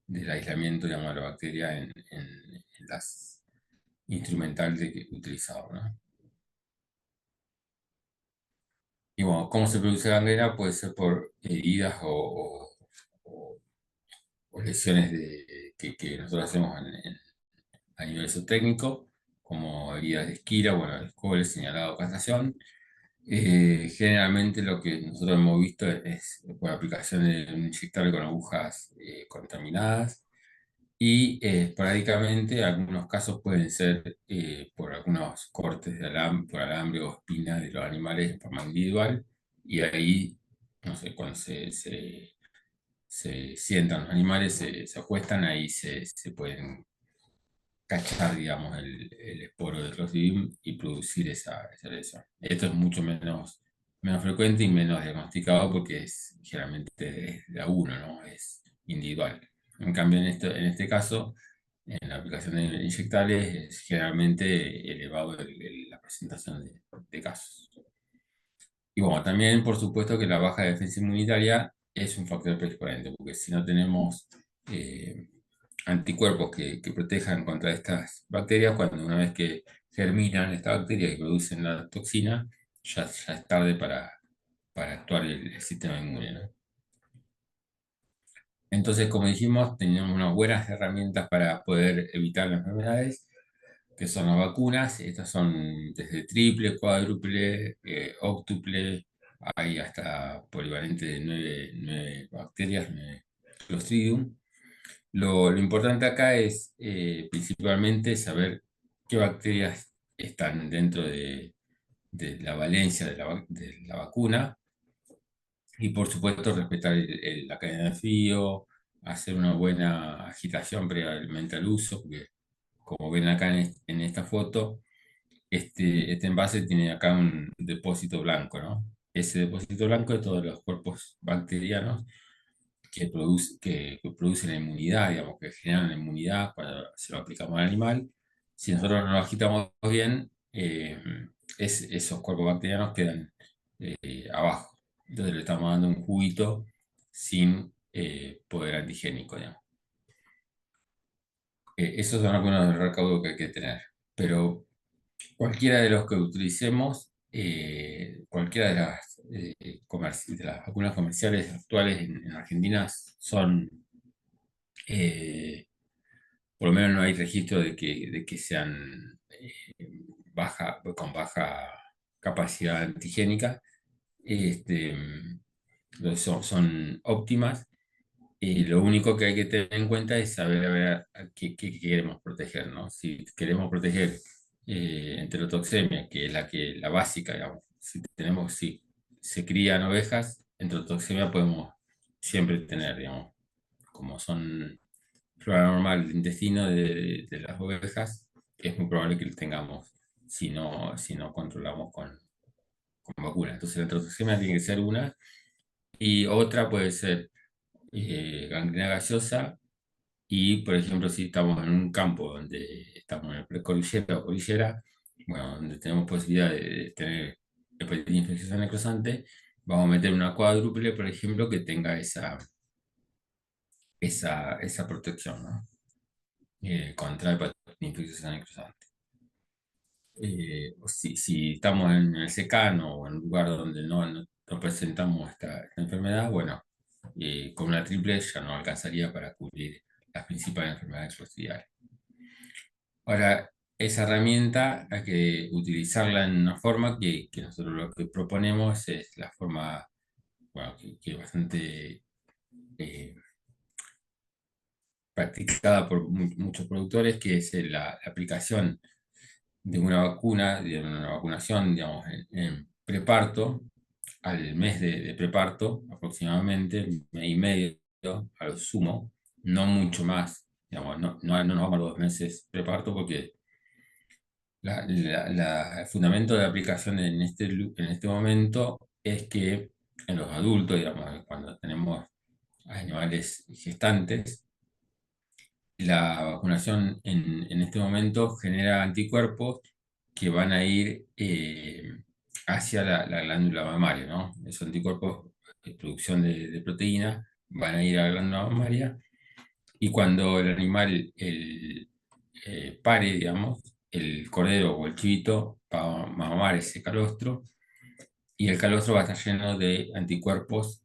del aislamiento, digamos, de la bacteria en las instrumentales que utilizaba, ¿no? Y bueno, ¿cómo se produce gangrena? Puede ser por heridas o- o lesiones que nosotros hacemos a nivel zootécnico, como heridas de esquira, bueno, el escoble, señalado, castración. Generalmente lo que nosotros hemos visto es por aplicación de un inyectable con agujas contaminadas, y esporádicamente algunos casos pueden ser por algunos cortes de alambre, por alambre o espina de los animales de forma individual, y ahí, no sé, cuando se sientan los animales, se acuestan, ahí se pueden cachar, digamos, el esporo de Clostridium y producir esa lesión. Esto es mucho menos frecuente y menos diagnosticado porque generalmente es de a uno, ¿no? Es individual. En cambio, en este caso, en la aplicación de inyectables, es generalmente elevado la presentación de casos. Y bueno, también por supuesto que la baja defensa inmunitaria es un factor predisponente, porque si no tenemos anticuerpos que protejan contra estas bacterias, cuando una vez que germinan estas bacterias y producen la toxina, ya es tarde para actuar el sistema inmune, ¿no? Entonces, como dijimos, tenemos unas buenas herramientas para poder evitar las enfermedades, que son las vacunas. Estas son desde triple, cuádruple, óctuple, hay hasta polivalente de 9 bacterias, 9 Clostridium. Lo importante acá es principalmente saber qué bacterias están dentro de la valencia de la vacuna, y por supuesto respetar la cadena de frío, hacer una buena agitación previamente al uso, porque como ven acá en esta foto, este envase tiene acá un depósito blanco, ¿no? Ese depósito blanco de todos los cuerpos bacterianos que producen la inmunidad, digamos, que generan la inmunidad cuando se lo aplicamos al animal. Si nosotros no lo agitamos bien, esos cuerpos bacterianos quedan abajo. Entonces le estamos dando un juguito sin poder antigénico, digamos. Esos son algunos del recaudo que hay que tener. Pero cualquiera de los que utilicemos, cualquiera de las vacunas comerciales actuales en Argentina son, eh, por lo menos no hay registro de que sean con baja capacidad antigénica. Este, son óptimas. Y lo único que hay que tener en cuenta es saber a ver qué queremos proteger, ¿no? Si queremos proteger enterotoxemia, que es la básica, digamos. Si se crían ovejas, enterotoxemia podemos siempre tener, digamos, como son flora normal del intestino de las ovejas, es muy probable que lo tengamos si no controlamos con vacuna. Entonces la enterotoxemia tiene que ser una, y otra puede ser gangrena gaseosa. Y, por ejemplo, si estamos en un campo donde estamos en el precordillera o cordillera, bueno, donde tenemos posibilidad de tener hepatitis infecciosa necrosante, vamos a meter una cuádruple, por ejemplo, que tenga esa protección, ¿no? Contra hepatitis infecciosa necrosante. Si estamos en el secano o en un lugar donde no presentamos esta enfermedad, bueno, con una triple ya no alcanzaría para cubrir las principales enfermedades clostridiales. Ahora, esa herramienta hay que utilizarla en una forma que nosotros lo que proponemos es la forma, bueno, que es bastante practicada por muchos productores, que es la aplicación de una vacuna, de una vacunación, digamos, en preparto, al mes de preparto, aproximadamente, mes y medio a lo sumo, no mucho más, digamos, no nos vamos a los 2 meses preparto porque el fundamento de la aplicación en este momento es que en los adultos, digamos, cuando tenemos animales gestantes, la vacunación en este momento genera anticuerpos que van a ir hacia la glándula mamaria, ¿no? Esos anticuerpos de producción de proteína van a ir a la glándula mamaria y cuando el animal pare, digamos, el cordero o el chivito va a mamar ese calostro y el calostro va a estar lleno de anticuerpos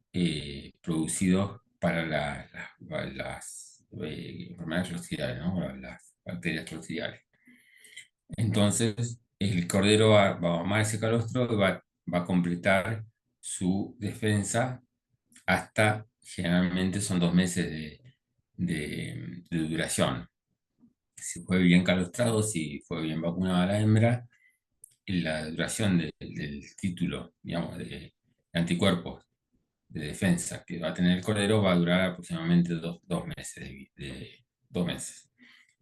producidos para las enfermedades clostridiales, ¿no? Las bacterias clostridiales. Entonces, el cordero va a mamar ese calostro y va a completar su defensa hasta, generalmente son 2 meses de duración. Si fue bien calostrado, si fue bien vacunada la hembra, la duración del título, digamos, de anticuerpos de defensa que va a tener el cordero va a durar aproximadamente 2 meses. 2 meses.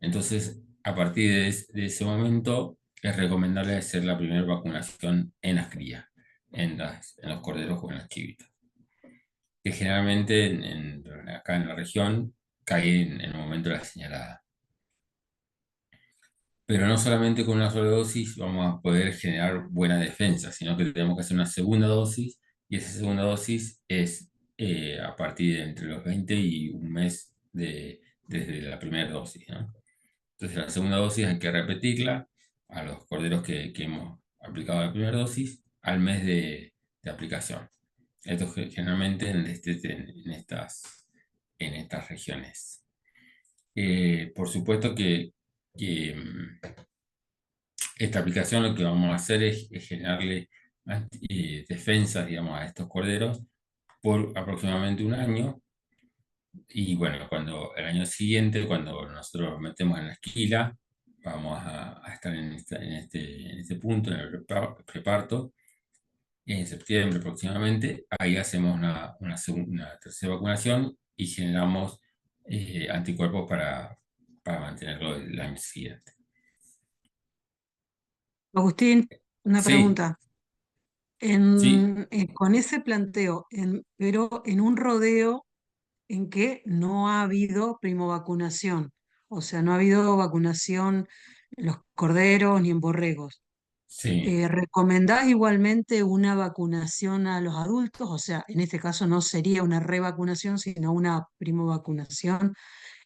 Entonces, a partir de ese momento, es recomendable hacer la primera vacunación en las crías, en los corderos o en las chivitas, que generalmente acá en la región cae en el momento de la señalada. Pero no solamente con una sola dosis vamos a poder generar buena defensa, sino que tenemos que hacer una segunda dosis, y esa segunda dosis es a partir de entre los 20 y un mes desde la primera dosis, ¿no? Entonces la segunda dosis hay que repetirla a los corderos que hemos aplicado la primera dosis al mes de aplicación. Esto generalmente en estas regiones. Por supuesto que esta aplicación lo que vamos a hacer es generarle defensas, digamos, a estos corderos por aproximadamente un año. Y bueno, cuando el año siguiente, cuando nosotros nos metemos en la esquila, vamos a estar en este punto, en el preparto, en septiembre aproximadamente. Ahí hacemos una tercera vacunación y generamos anticuerpos para mantenerlo el año siguiente.
Agustín, una
Sí,
pregunta.
sí,
Con ese planteo, pero en un rodeo en que no ha habido primovacunación, o sea, no ha habido vacunación en los corderos ni en borregos.
sí.
¿Recomendás igualmente una vacunación a los adultos? O sea, en este caso no sería una revacunación, sino una primovacunación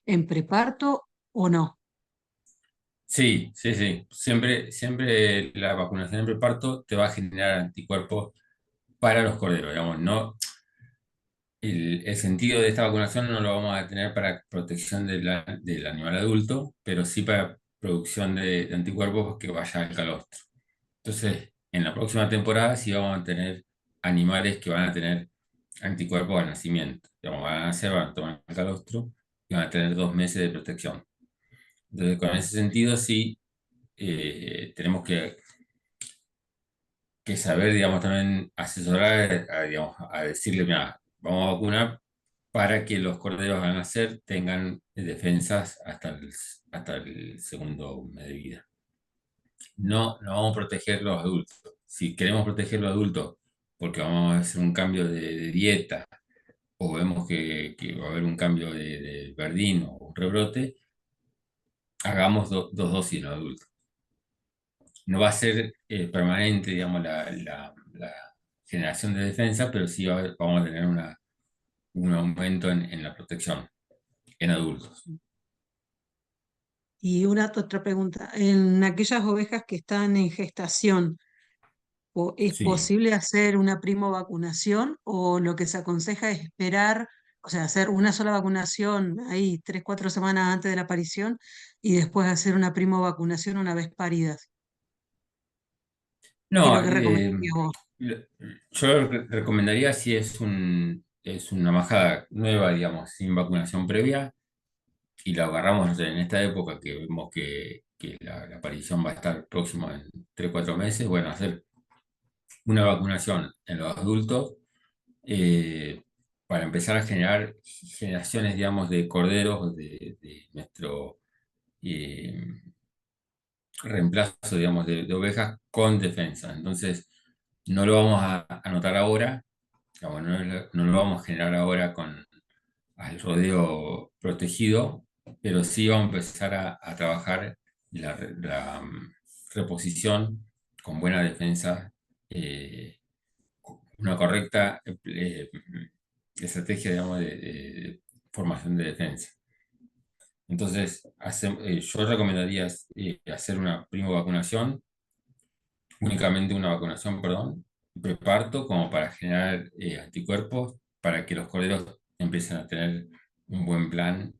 en preparto o no.
Sí, sí, sí. Siempre la vacunación en preparto te va a generar anticuerpos para los corderos, digamos, no. El sentido de esta vacunación no lo vamos a tener para protección del animal adulto, pero sí para producción de anticuerpos que vaya al calostro. Entonces, en la próxima temporada sí vamos a tener animales que van a tener anticuerpos al nacimiento. Digamos, van a nacer, van a tomar el calostro y van a tener 2 meses de protección. Entonces, con ese sentido sí tenemos que saber, digamos, también asesorar, digamos, a decirle, mira, vamos a vacunar para que los corderos al nacer tengan defensas hasta el segundo mes de vida. No vamos a proteger los adultos. Si queremos proteger los adultos porque vamos a hacer un cambio de dieta o vemos que va a haber un cambio de verdín o un rebrote, hagamos dos dosis en los adultos. No va a ser permanente, digamos, la generación de defensa, pero sí vamos a tener un aumento en la protección en adultos.
Y una otra pregunta, en aquellas ovejas que están en gestación, ¿es
Sí,
posible hacer una primovacunación o lo que se aconseja es esperar O sea, hacer una sola vacunación ahí 3, 4 semanas antes de la aparición y después hacer una primo vacunación una vez paridas. ¿Qué es
No,
lo que recomendarías vos?
lo- yo recomendaría si es una majada nueva, digamos, sin vacunación previa, y la agarramos, no sé, en esta época que vemos que la aparición va a estar próxima en 3 4 meses, bueno, hacer una vacunación en los adultos eh, para empezar a generar generaciones, digamos, de corderos de nuestro eh, reemplazo, digamos, de ovejas con defensa. Entonces, no lo vamos a anotar ahora, digamos, no lo vamos a generar ahora con al rodeo protegido, pero sí vamos a empezar a trabajar la reposición con buena defensa, eh, una correcta estrategia, digamos, de formación de defensa. Entonces, yo recomendaría hacer una primo vacunación, únicamente una vacunación, perdón, preparto como para generar anticuerpos para que los corderos empiecen a tener un buen plan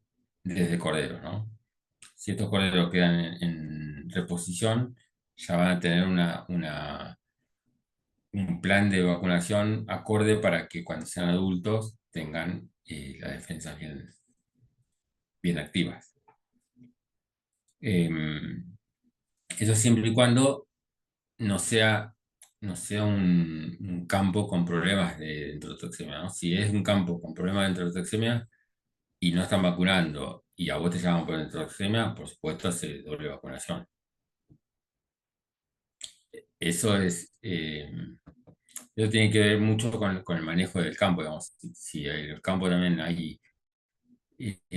desde corderos, ¿no? Si estos corderos quedan en reposición, ya van a tener un plan de vacunación acorde para que cuando sean adultos tengan las defensas bien activas. Eso siempre y cuando no sea un campo con problemas de enterotoxemia, ¿no? Si es un campo con problemas de enterotoxemia y no están vacunando y a vos te llaman por enterotoxemia, por supuesto hace doble vacunación. Eso eso tiene que ver mucho con el manejo del campo, digamos. Si en el campo también hay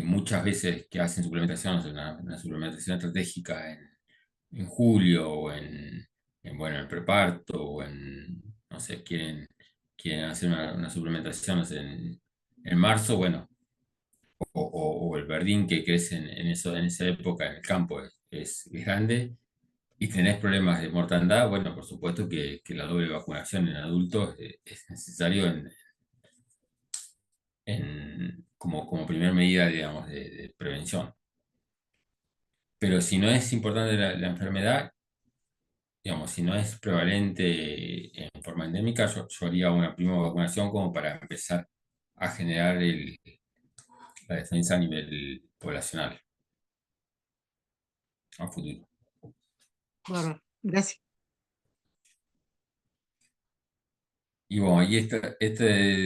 muchas veces que hacen suplementación, o sea, una suplementación estratégica en julio o bueno, en preparto o no sé, quieren hacer una suplementación, no sé, en marzo, bueno, o el verdín que crece en esa época en el campo es grande y tenés problemas de mortandad, bueno, por supuesto que la doble vacunación en adultos es necesario como primera medida, digamos, de prevención. Pero si no es importante la enfermedad, digamos, si no es prevalente en forma endémica, yo haría una prima vacunación como para empezar a generar la defensa a nivel poblacional a futuro.
Bárbaro. Gracias.
Y bueno, y esta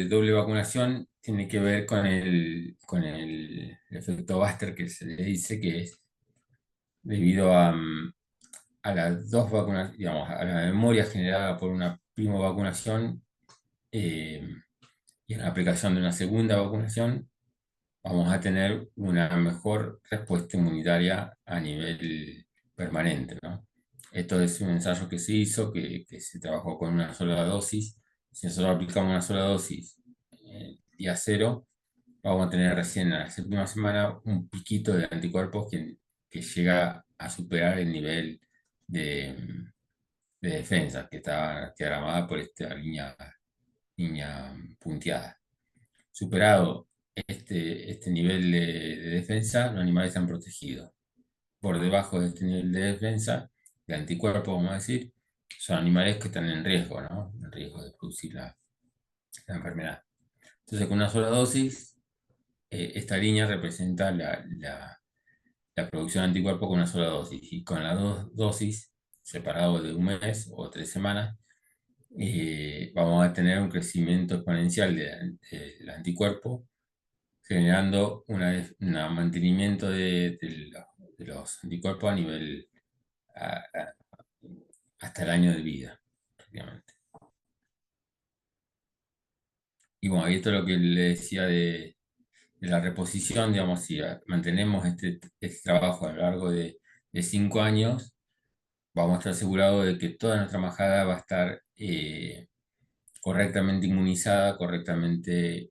doble vacunación tiene que ver con el efecto Buster que se le dice que es debido a las dos vacunas, digamos, a la memoria generada por una prima vacunación eh, y a la aplicación de una segunda vacunación, vamos a tener una mejor respuesta inmunitaria a nivel permanente, ¿no? Esto es un ensayo que se hizo, que se trabajó con una sola dosis. Si nosotros aplicamos una sola dosis día cero, vamos a tener recién en la séptima semana un piquito de anticuerpos que llega a superar el nivel de, de defensa que está diagramada por esta línea punteada. Superado este nivel de defensa, los animales están protegidos. Por debajo de este nivel de defensa, de anticuerpos, vamos a decir, son animales que están en riesgo, ¿no? En riesgo de producir la enfermedad. Entonces, con una sola dosis, esta línea representa la producción de anticuerpos con una sola dosis. Y con las dos dosis, separados de un mes o 3 semanas, vamos a tener un crecimiento exponencial del anticuerpo, generando un mantenimiento de los anticuerpos a nivel hasta el año de vida, prácticamente. Y bueno, y esto es lo que le decía de la reposición, digamos, si mantenemos este trabajo a lo largo de 5 años, vamos a estar asegurados de que toda nuestra majada va a estar correctamente inmunizada, correctamente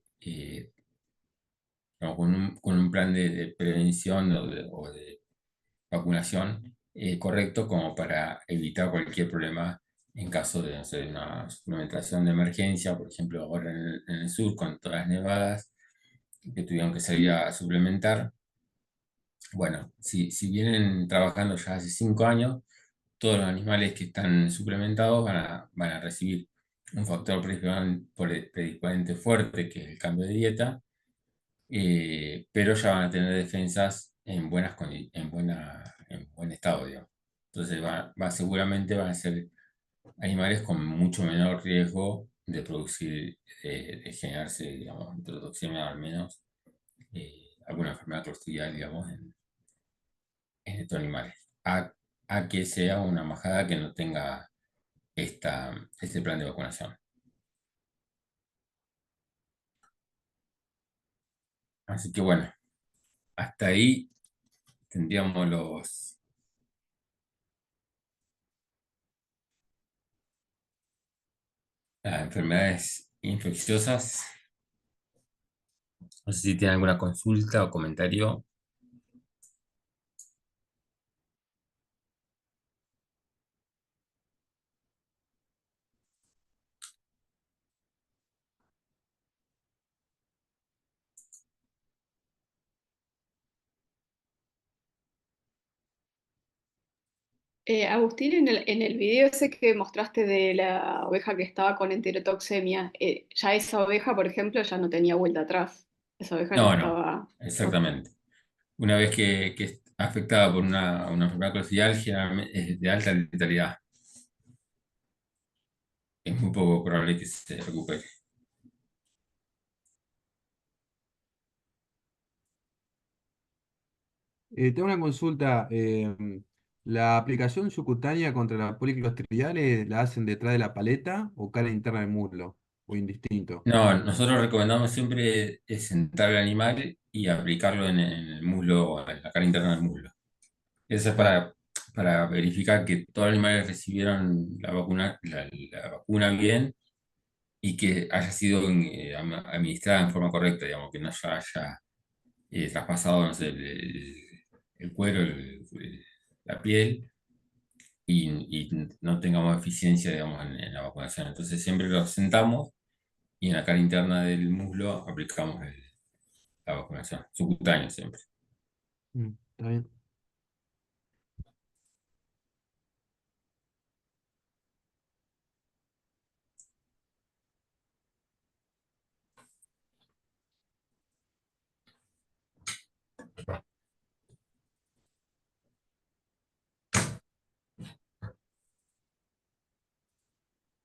con un plan de prevención o de vacunación correcto como para evitar cualquier problema en caso de, no sé, una suplementación de emergencia, por ejemplo, ahora en el sur con todas las nevadas, que tuvieron que salir a suplementar. Bueno, si vienen trabajando ya hace 5 años, todos los animales que están suplementados van a recibir un factor predisponente fuerte, que es el cambio de dieta, pero ya van a tener defensas en buen estado, digamos. Entonces seguramente van a ser animales con mucho menor riesgo de producir, de generarse, digamos, introducción al menos, alguna enfermedad clostridial, digamos, en estos animales, a que sea una majada que no tenga este plan de vacunación. Así que bueno, hasta ahí tendríamos las enfermedades infecciosas. No sé si tienen alguna consulta o comentario.
Agustín, en el video ese que mostraste de la oveja que estaba con enterotoxemia, ya esa oveja, por ejemplo, ya no tenía vuelta atrás. Esa oveja no
No, no,
estaba... Ok.
exactamente. Una vez que es afectada por una enfermedad clostridial, generalmente es de alta letalidad. Es muy poco probable que se recupere.
Tengo una consulta. ¿La aplicación subcutánea contra la policlostridiales la hacen detrás de la paleta o cara interna del muslo? ¿O indistinto?
No, nosotros recomendamos siempre sentar al animal y aplicarlo en el muslo o en la cara interna del muslo. Eso es para verificar que todos los animales recibieron la vacuna bien y que haya sido administrada en forma correcta, digamos, que no se haya traspasado, no sé, el cuero, la piel y no tengamos eficiencia, digamos, en la vacunación. Entonces siempre lo sentamos y en la cara interna del muslo aplicamos la vacunación, subcutánea siempre.
Está bien.